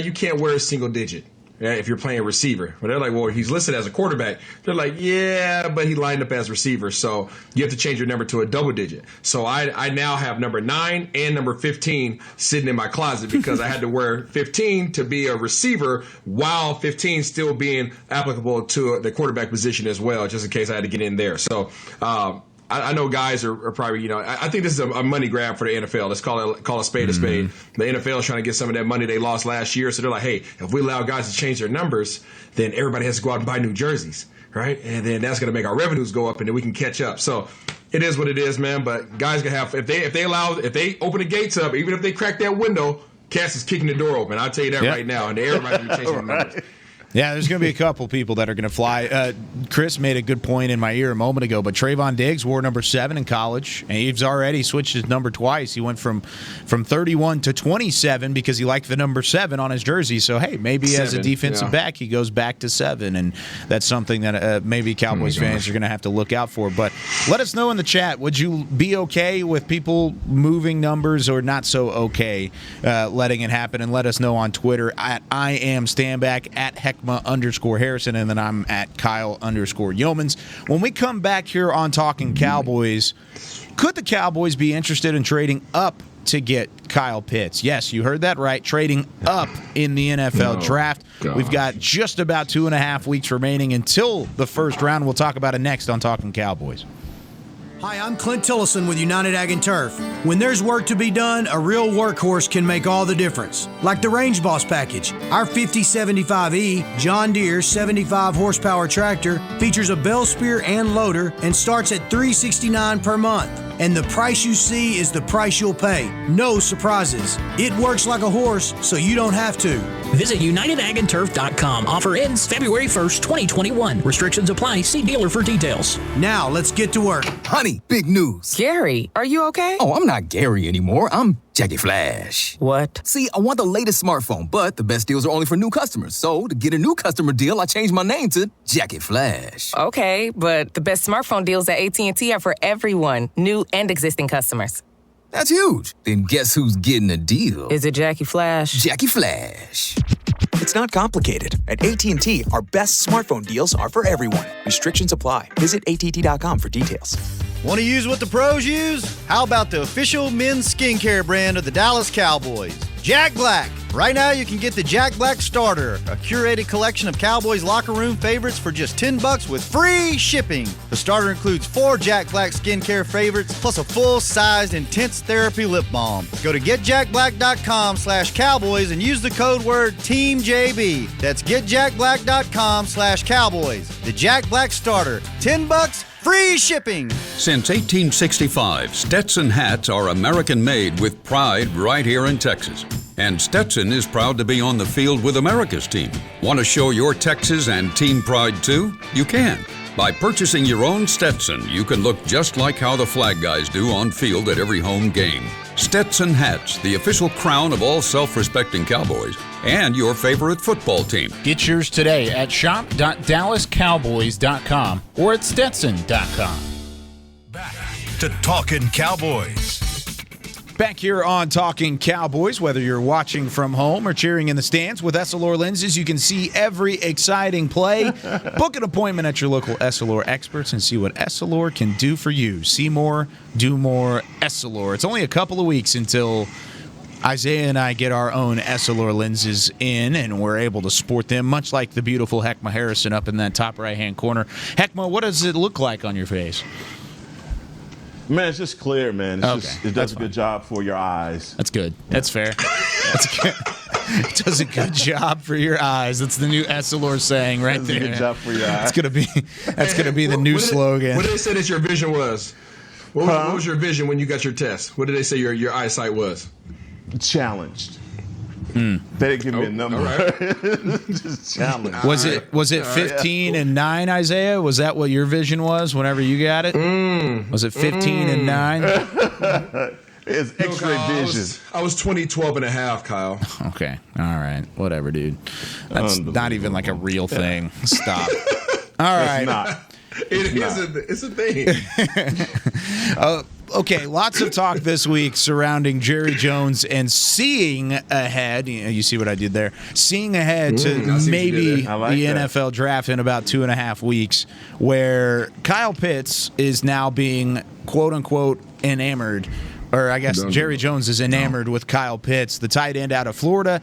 you can't wear a single digit if you're playing receiver. But they're like, well, he's listed as a quarterback. They're like, yeah, but he lined up as receiver, so you have to change your number to a double digit. So I now have number 9 and number 15 sitting in my closet because I had to wear 15 to be a receiver while 15 still being applicable to the quarterback position as well, just in case I had to get in there. So I know guys are probably, I think this is a money grab for the NFL. Let's call a spade a spade. The NFL is trying to get some of that money they lost last year. So they're like, hey, if we allow guys to change their numbers, then everybody has to go out and buy new jerseys, right? And then that's going to make our revenues go up, and then we can catch up. So it is what it is, man. But guys can have, if they open the gates up, even if they crack that window, Cass is kicking the door open. I'll tell you that right now. And everybody's going to be changing their numbers. Yeah, there's going to be a couple people that are going to fly. Chris made a good point in my ear a moment ago, but Trayvon Diggs wore number 7 in college, and he's already switched his number twice. He went from 31 to 27 because he liked the number 7 on his jersey. So, hey, maybe as a defensive back, he goes back to 7, and that's something that maybe Cowboys fans are going to have to look out for. But let us know in the chat, would you be okay with people moving numbers or not so okay letting it happen? And let us know on Twitter at @IamStandback, at Heckma_Harrison, and then I'm at Kyle_Yeomans. When we come back here on Talkin Cowboys, could the Cowboys be interested in trading up to get Kyle Pitts? Yes, you heard that right. Trading up in the NFL draft. Gosh. We've got just about 2.5 weeks remaining until the first round. We'll talk about it next on Talkin Cowboys. Hi, I'm Clint Tillison with United Ag and Turf. When there's work to be done, a real workhorse can make all the difference. Like the Range Boss package. Our 5075E John Deere 75 horsepower tractor features a bell spear and loader and starts at $369 per month. And the price you see is the price you'll pay. No surprises. It works like a horse, so you don't have to. Visit UnitedAgAndTurf.com. Offer ends February 1st, 2021. Restrictions apply. See dealer for details. Now, let's get to work. Honey, big news. Gary, are you okay? Oh, I'm not Gary anymore. I'm Jackie Flash. What? See, I want the latest smartphone, but the best deals are only for new customers. So, to get a new customer deal, I changed my name to Jackie Flash. Okay, but the best smartphone deals at AT&T are for everyone, new and existing customers. That's huge. Then guess who's getting a deal? Is it Jackie Flash? Jackie Flash. It's not complicated. At AT&T, our best smartphone deals are for everyone. Restrictions apply. Visit AT&T.com for details. Want to use what the pros use? How about the official men's skincare brand of the Dallas Cowboys, Jack Black? Right now, you can get the Jack Black Starter, a curated collection of Cowboys locker room favorites for just $10 with free shipping. The starter includes 4 Jack Black skincare favorites, plus a full-sized intense therapy lip balm. Go to getjackblack.com/Cowboys and use the code word TEAMJB. That's getjackblack.com/Cowboys. The Jack Black Starter, $10, free shipping. Since 1865, Stetson hats are American-made with pride right here in Texas. And Stetson is proud to be on the field with America's team. Want to show your Texas and team pride too? You can. By purchasing your own Stetson, you can look just like how the flag guys do on field at every home game. Stetson Hats, the official crown of all self-respecting Cowboys, and your favorite football team. Get yours today at shop.dallascowboys.com or at stetson.com. Back to Talkin' Cowboys. Back here on Talking Cowboys, whether you're watching from home or cheering in the stands with Essilor lenses, you can see every exciting play. Book an appointment at your local Essilor experts and see what Essilor can do for you. See more, do more, Essilor. It's only a couple of weeks until Isaiah and I get our own Essilor lenses in, and we're able to sport them, much like the beautiful Heckma Harrison up in that top right-hand corner. Heckma, what does it look like on your face? Man, it's just clear, man. It does a good job for your eyes. That's good. That's fair. That's good. It does a good job for your eyes. That's the new Essilor saying right there. Does a good job for your eyes. That's gonna be the new slogan. What did they say that your vision was? What was your vision when you got your test? What did they say your eyesight was? Challenged. They didn't give me a number. All right. Just challenged. Was it 15 and 9, Isaiah? Was that what your vision was whenever you got it? Was it 15 and 9? It's X-ray vision. I was 20/12 and a half, Kyle. Okay. All right. Whatever, dude. That's not even like a real thing. Stop. All right. It's not. It's a thing. Okay, lots of talk this week surrounding Jerry Jones and seeing ahead. You see what I did there? Seeing ahead to maybe the NFL draft in about 2.5 weeks, where Kyle Pitts is now being quote-unquote enamored, or I guess Jerry Jones is enamored with Kyle Pitts, the tight end out of Florida.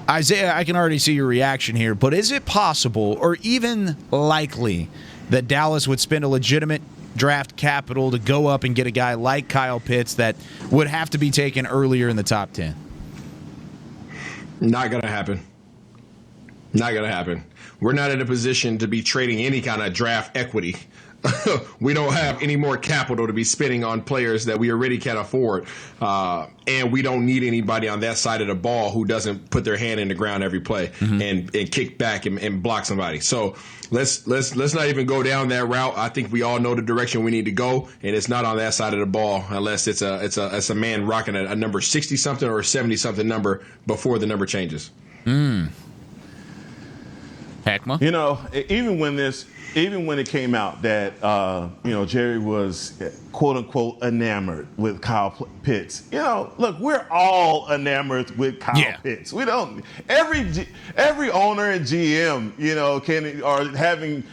Isaiah, I can already see your reaction here, but is it possible or even likely that Dallas would spend a legitimate draft capital to go up and get a guy like Kyle Pitts that would have to be taken earlier in the top 10? Not going to happen. Not going to happen. We're not in a position to be trading any kind of draft equity. We don't have any more capital to be spending on players that we already can't afford. And we don't need anybody on that side of the ball who doesn't put their hand in the ground every play and kick back and block somebody. So let's not even go down that route. I think we all know the direction we need to go, and it's not on that side of the ball unless it's a man rocking a number 60 something or 70 something number before the number changes. Heckma? You know, even when it came out that Jerry was quote unquote enamored with Kyle Pitts. Look, we're all enamored with Kyle Pitts. We don't. Every owner and GM, are having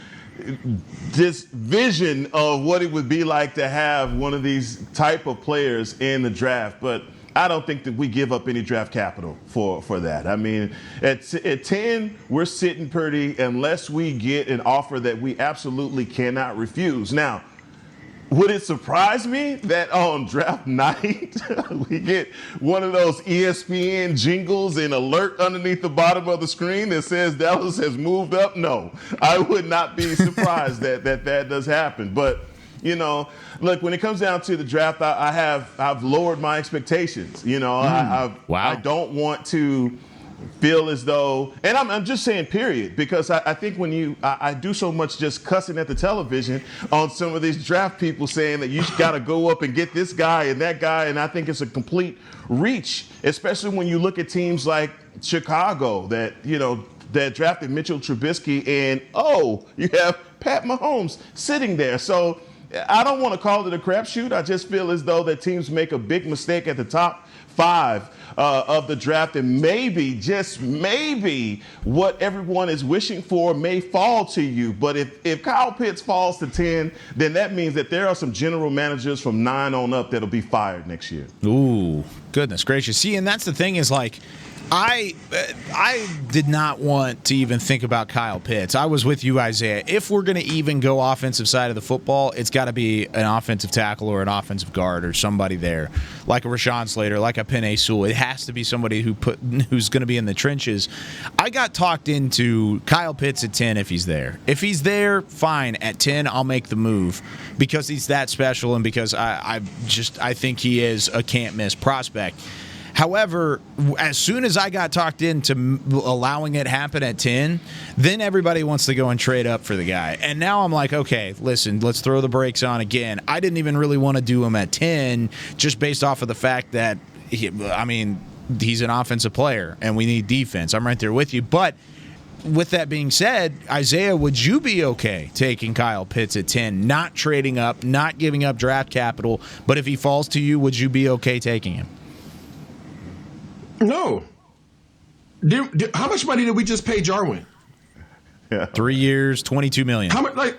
this vision of what it would be like to have one of these type of players in the draft, but I don't think that we give up any draft capital for that. I mean, at 10, we're sitting pretty unless we get an offer that we absolutely cannot refuse. Now, would it surprise me that on draft night we get one of those ESPN jingles and alert underneath the bottom of the screen that says Dallas has moved up? No, I would not be surprised that does happen. But look, when it comes down to the draft, I've lowered my expectations. I don't want to feel as though, and I'm just saying period, because I think when I do so much just cussing at the television on some of these draft people saying that you got to go up and get this guy and that guy, and I think it's a complete reach, especially when you look at teams like Chicago that drafted Mitchell Trubisky, and you have Pat Mahomes sitting there. So I don't want to call it a crapshoot. I just feel as though that teams make a big mistake at the top 5 of the draft, and maybe, just maybe, what everyone is wishing for may fall to you. But if Kyle Pitts falls to 10, then that means that there are some general managers from 9 on up that'll be fired next year. Ooh, goodness gracious. See, and that's the thing is, like, I did not want to even think about Kyle Pitts. I was with you, Isaiah. If we're going to even go offensive side of the football, it's got to be an offensive tackle or an offensive guard or somebody there, like a Rashawn Slater, like a Penei Sewell. It has to be somebody who's going to be in the trenches. I got talked into Kyle Pitts at 10 if he's there. If he's there, fine. At 10, I'll make the move because he's that special and because I think he is a can't-miss prospect. However, as soon as I got talked into allowing it happen at 10, then everybody wants to go and trade up for the guy. And now I'm like, okay, listen, let's throw the brakes on again. I didn't even really want to do him at 10 just based off of the fact that, he's an offensive player and we need defense. I'm right there with you. But with that being said, Isaiah, would you be okay taking Kyle Pitts at 10, not trading up, not giving up draft capital, but if he falls to you, would you be okay taking him? No. How much money did we just pay Jarwin? 3 years, $22 million. How much?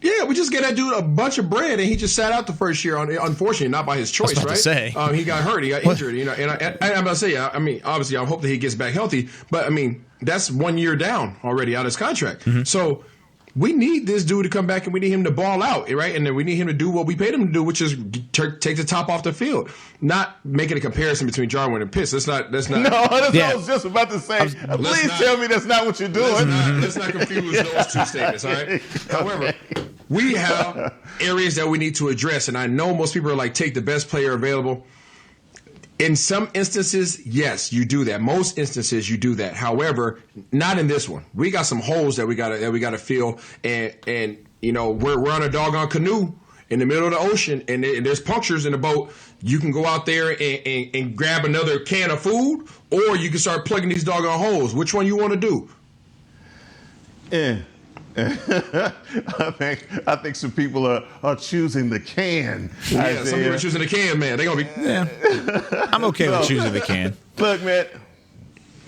Yeah, we just gave that dude a bunch of bread, and he just sat out the first year. Unfortunately, not by his choice, right? To say. He got hurt, he got injured. And I'm about to say, obviously, I hope that he gets back healthy. But that's 1 year down already out of his contract. Mm-hmm. So we need this dude to come back, and we need him to ball out, right? And then we need him to do what we paid him to do, which is take the top off the field, not making a comparison between Jarwin and Pitts. That's not. No, that's what I was just about to say. Please tell me that's not what you're doing. Let's not confuse those two statements, all right? However, we have areas that we need to address, and I know most people are like, take the best player available. In some instances, yes, you do that. Most instances, you do that. However, not in this one. We got some holes that we gotta fill, and we're on a doggone canoe in the middle of the ocean, and there's punctures in the boat. You can go out there and grab another can of food, or you can start plugging these doggone holes. Which one you want to do? I think some people are choosing the can. Yeah, some people are choosing the can, man. They're gonna be. Yeah. I'm okay with choosing the can. Look, man.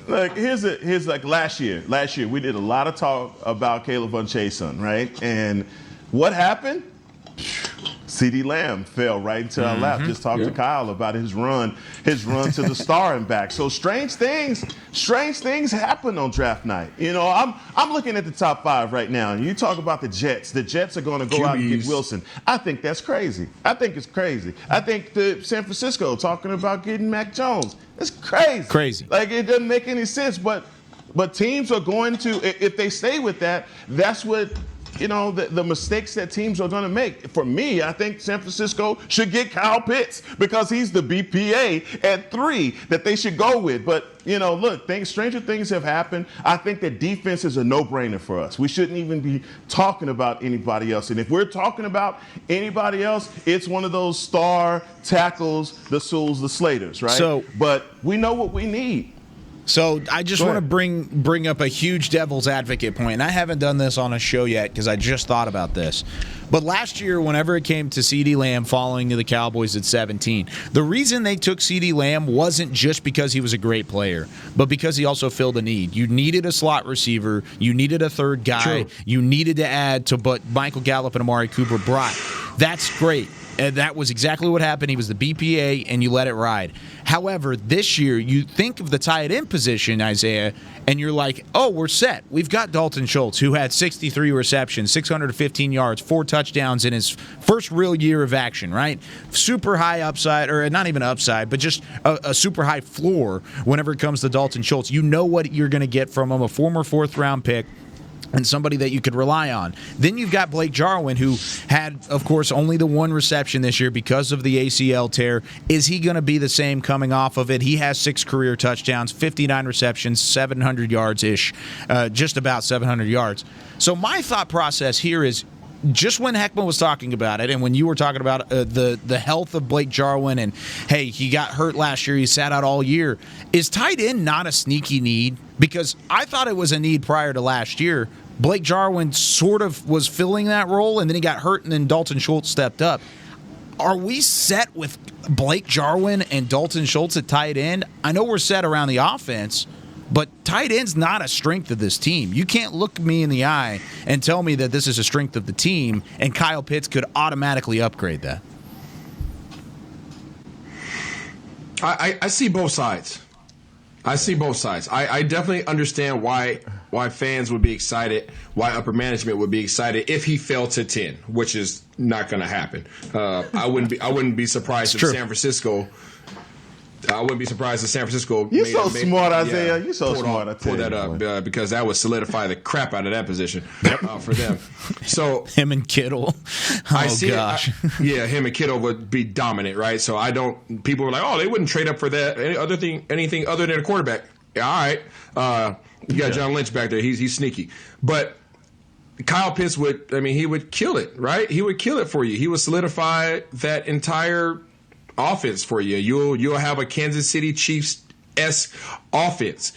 Look, here's like last year. Last year we did a lot of talk about Caleb Von Chason, right? And what happened? CeeDee Lamb fell right into our lap. Just talked to Kyle about his run to the star and back. So strange things happen on draft night. I'm looking at the top 5 right now, and you talk about the Jets. The Jets are going to go out and get Wilson. I think that's crazy. I think it's crazy. I think the San Francisco talking about getting Mac Jones. It's crazy. Crazy. Like, it doesn't make any sense. But teams are going to, if they stay with that, that's what. The mistakes that teams are going to make. For me, I think San Francisco should get Kyle Pitts because he's the BPA at 3 that they should go with. But, look, stranger things have happened. I think that defense is a no-brainer for us. We shouldn't even be talking about anybody else. And if we're talking about anybody else, it's one of those star tackles, the Sewells, the Slaters, right? But we know what we need. So I just want to bring up a huge devil's advocate point, and I haven't done this on a show yet because I just thought about this. But last year, whenever it came to CeeDee Lamb falling to the Cowboys at 17, the reason they took CeeDee Lamb wasn't just because he was a great player, but because he also filled a need. You needed a slot receiver. You needed a third guy. True. You needed to add to what Michael Gallup and Amari Cooper brought. That's great. And that was exactly what happened. He was the BPA, and you let it ride. However, this year, you think of the tight end position, Isaiah, and you're like, oh, we're set. We've got Dalton Schultz, who had 63 receptions, 615 yards, 4 touchdowns in his first real year of action, right? Super high upside, or not even upside, but just a super high floor whenever it comes to Dalton Schultz. You know what you're going to get from him, a former 4th-round pick, and somebody that you could rely on. Then you've got Blake Jarwin, who had, of course, only the 1 reception this year because of the ACL tear. Is he going to be the same coming off of it? He has 6 career touchdowns, 59 receptions, 700 yards-ish, just about 700 yards. So my thought process here is, just when Heckman was talking about it, and when you were talking about the health of Blake Jarwin, and hey, he got hurt last year, he sat out all year, is tight end not a sneaky need? Because I thought it was a need prior to last year. Blake Jarwin sort of was filling that role, and then he got hurt, and then Dalton Schultz stepped up. Are we set with Blake Jarwin and Dalton Schultz at tight end? I know we're set around the offense, but tight end's not a strength of this team. You can't look me in the eye and tell me that this is a strength of the team, and Kyle Pitts could automatically upgrade that. I see both sides. I definitely understand why fans would be excited, why upper management would be excited if he fell to 10, which is not going to happen. I wouldn't be surprised if San Francisco I wouldn't be surprised if San Francisco. You're so smart, Isaiah. You're so smart. I pull that up because that would solidify the crap out of that position for them. So him and Kittle. Gosh. Him and Kittle would be dominant, right? So I don't. People were like, oh, they wouldn't trade up for that. Anything other than a quarterback. Yeah, all right. You got John Lynch back there. He's sneaky, but Kyle Pitts would. I mean, he would kill it, right? He would kill it for you. He would solidify that entire offense for you. You'll have a Kansas City Chiefs-esque offense,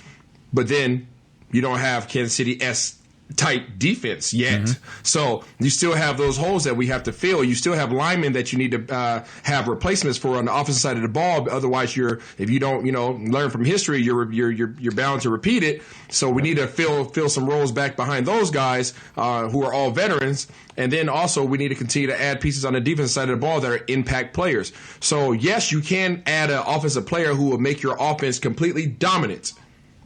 but then you don't have Kansas City-esque type defense yet. Mm-hmm. So you still have those holes that we have to fill. You still have linemen that you need to have replacements for on the offensive side of the ball. But otherwise, if you don't learn from history, you're bound to repeat it. So we need to fill some roles back behind those guys who are all veterans. And then also we need to continue to add pieces on the defensive side of the ball that are impact players. So yes, you can add an offensive player who will make your offense completely dominant.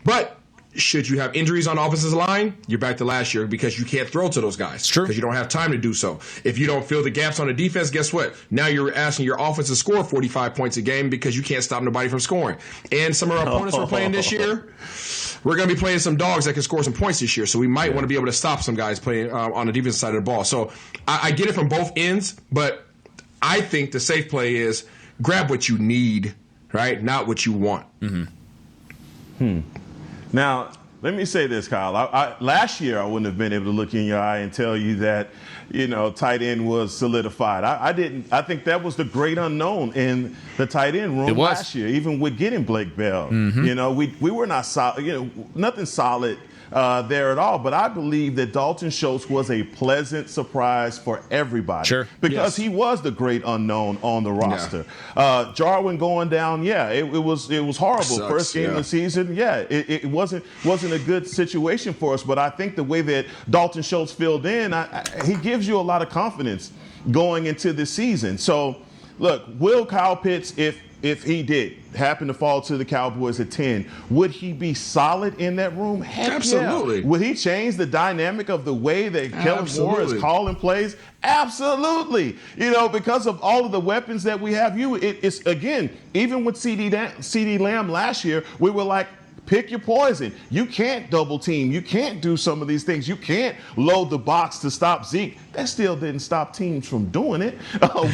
But should you have injuries on the offensive line, you're back to last year because you can't throw to those guys. It's true. Because you don't have time to do so. If you don't fill the gaps on the defense, guess what? Now you're asking your offense to score 45 points a game because you can't stop nobody from scoring. And some of our opponents we're playing this year, we're going to be playing some dogs that can score some points this year. So we might want to be able to stop some guys playing on the defensive side of the ball. So I get it from both ends, but I think the safe play is grab what you need, right? Not what you want. Now, let me say this, Kyle. Last year, I wouldn't have been able to look in your eye and tell you that, tight end was solidified. I didn't. I think that was the great unknown in the tight end room last year, even with getting Blake Bell. Mm-hmm. We were not solid, nothing solid there at all. But I believe that Dalton Schultz was a pleasant surprise for everybody. Sure. Because he was the great unknown on the roster. Yeah. Jarwin going down, it was horrible. Sucks, First game of the season, it wasn't a good situation for us. But I think the way that Dalton Schultz filled in, he gives you a lot of confidence going into the season. So, look, will Kyle Pitts, if he did happen to fall to the Cowboys at 10, would he be solid in that room? Heck absolutely. Yeah. Would he change the dynamic of the way that Kellen Moore is calling plays? Absolutely. Because of all of the weapons that we have, it's again, even with CeeDee Lamb last year, we were like, pick your poison. You can't double team. You can't do some of these things. You can't load the box to stop Zeke. That still didn't stop teams from doing it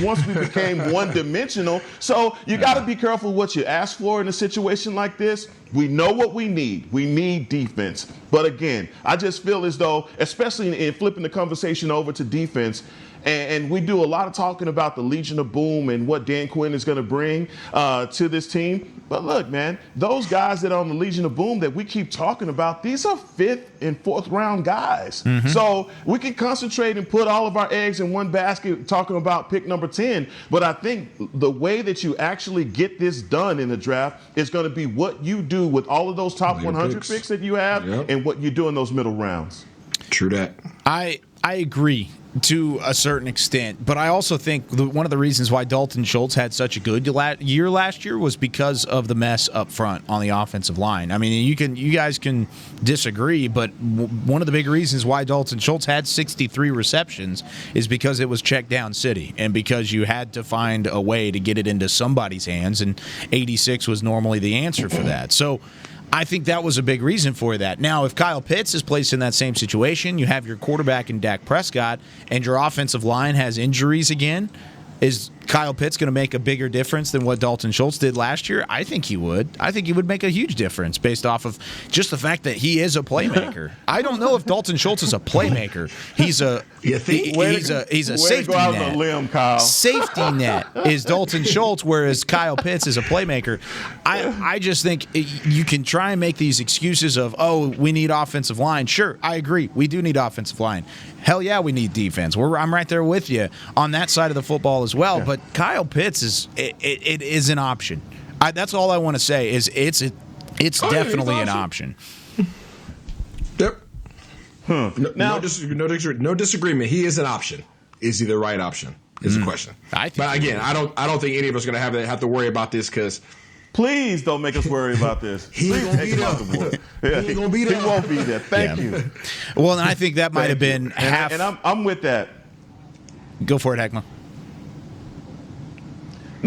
once we became one-dimensional. So you got to be careful what you ask for in a situation like this. We know what we need. We need defense. But again, I just feel as though, especially in flipping the conversation over to defense, and we do a lot of talking about the Legion of Boom and what Dan Quinn is going to bring to this team. But look, man, those guys that are on the Legion of Boom that we keep talking about, these are 5th and 4th round guys. Mm-hmm. So we can concentrate and put all of our eggs in one basket talking about pick number 10. But I think the way that you actually get this done in the draft is going to be what you do with all of those top 100 picks that you have and what you do in those middle rounds. True that. I agree to a certain extent, but I also think one of the reasons why Dalton Schultz had such a good year last year was because of the mess up front on the offensive line. I mean, you guys can disagree, but one of the big reasons why Dalton Schultz had 63 receptions is because it was check down city and because you had to find a way to get it into somebody's hands, and 86 was normally the answer for that. So I think that was a big reason for that. Now, if Kyle Pitts is placed in that same situation, you have your quarterback in Dak Prescott, and your offensive line has injuries again, is Kyle Pitts going to make a bigger difference than what Dalton Schultz did last year? I think he would. I think he would make a huge difference based off of just the fact that he is a playmaker. I don't know if Dalton Schultz is a playmaker. He's a safety net. Limb, Kyle. Safety net is Dalton Schultz, whereas Kyle Pitts is a playmaker. I just think you can try and make these excuses of, we need offensive line. Sure, I agree. We do need offensive line. Hell yeah, we need defense. I'm right there with you on that side of the football as well. Yeah. But Kyle Pitts is an option. That's all I want to say is it's definitely an option. Yep. No disagreement. He is an option. Is he the right option? Is the question. But again, I don't think any of us are going to have to worry about this because. Please don't make us worry about this. He ain't gonna be there. He ain't gonna be there. He won't be there. Thank you. Well, and I think that might have been half. And I'm with that. Go for it, Heckma.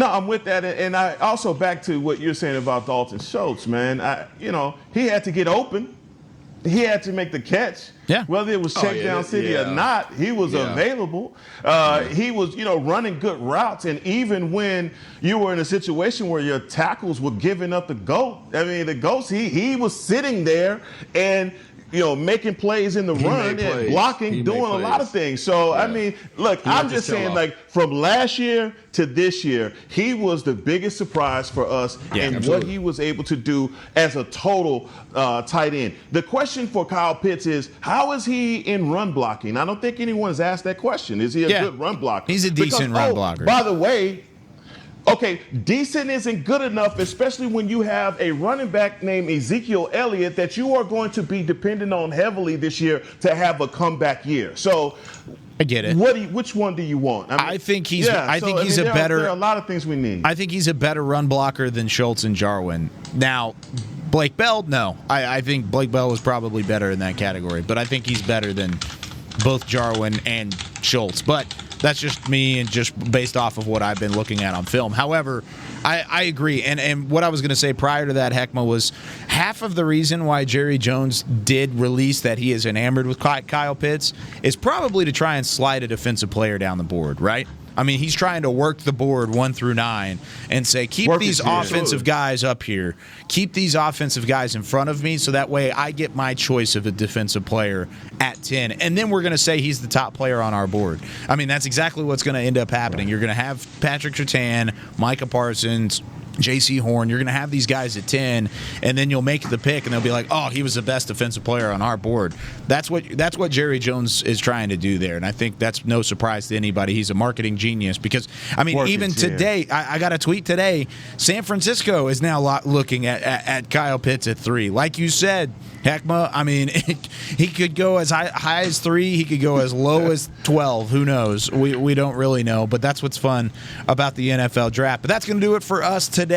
No, I'm with that, and I also back to what you're saying about Dalton Schultz, man. He had to get open. He had to make the catch. Yeah. Whether it was check down city or not, he was available. He was, running good routes. And even when you were in a situation where your tackles were giving up the ghost, he was sitting there and making plays in the run and blocking, doing a lot of things. So, look, I'm just saying, from last year to this year, he was the biggest surprise for us and what he was able to do as a total tight end. The question for Kyle Pitts is, how is he in run blocking? I don't think anyone has asked that question. Is he a good run blocker? He's a decent run blocker. By the way, decent isn't good enough, especially when you have a running back named Ezekiel Elliott that you are going to be dependent on heavily this year to have a comeback year. So I get it. Which one do you want? I think he's a better. There are a lot of things we need. I think he's a better run blocker than Schultz and Jarwin. Now, Blake Bell, no. I think Blake Bell was probably better in that category, but I think he's better than both Jarwin and Schultz. But that's just me and just based off of what I've been looking at on film. However, I agree. And what I was going to say prior to that, Heckma, was half of the reason why Jerry Jones did release that he is enamored with Kyle Pitts is probably to try and slide a defensive player down the board, right? I mean, he's trying to work the board 1 through 9 and say, keep these offensive guys up here. Keep these offensive guys in front of me so that way I get my choice of a defensive player at 10. And then we're going to say he's the top player on our board. I mean, that's exactly what's going to end up happening. You're going to have Patrick Surtain, Micah Parsons, J.C. Horn. You're going to have these guys at 10, and then you'll make the pick, and they'll be like, "Oh, he was the best defensive player on our board." That's what Jerry Jones is trying to do there, and I think that's no surprise to anybody. He's a marketing genius because, even today, I got a tweet today. San Francisco is now looking at Kyle Pitts at 3. Like you said, Heckma, he could go as high as 3. He could go as low as 12. Who knows? We don't really know, but that's what's fun about the NFL draft. But that's going to do it for us today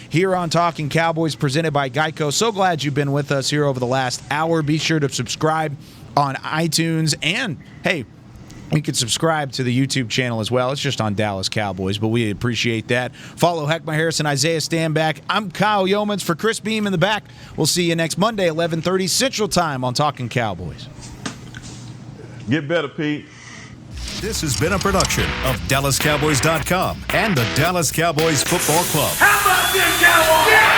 here on Talkin Cowboys, presented by Geico. So glad you've been with us here over the last hour. Be sure to subscribe on iTunes, and hey, you can subscribe to the YouTube channel as well. It's just on Dallas Cowboys, but we appreciate that. Follow Heckma Harrison, Isaiah Stanback. I'm Kyle Yeomans for Chris Beam in the back. We'll see you next Monday, 11:30 Central Time on Talkin Cowboys. Get better, Pete. This has been a production of DallasCowboys.com and the Dallas Cowboys Football Club. How about this, Cowboys? Yeah!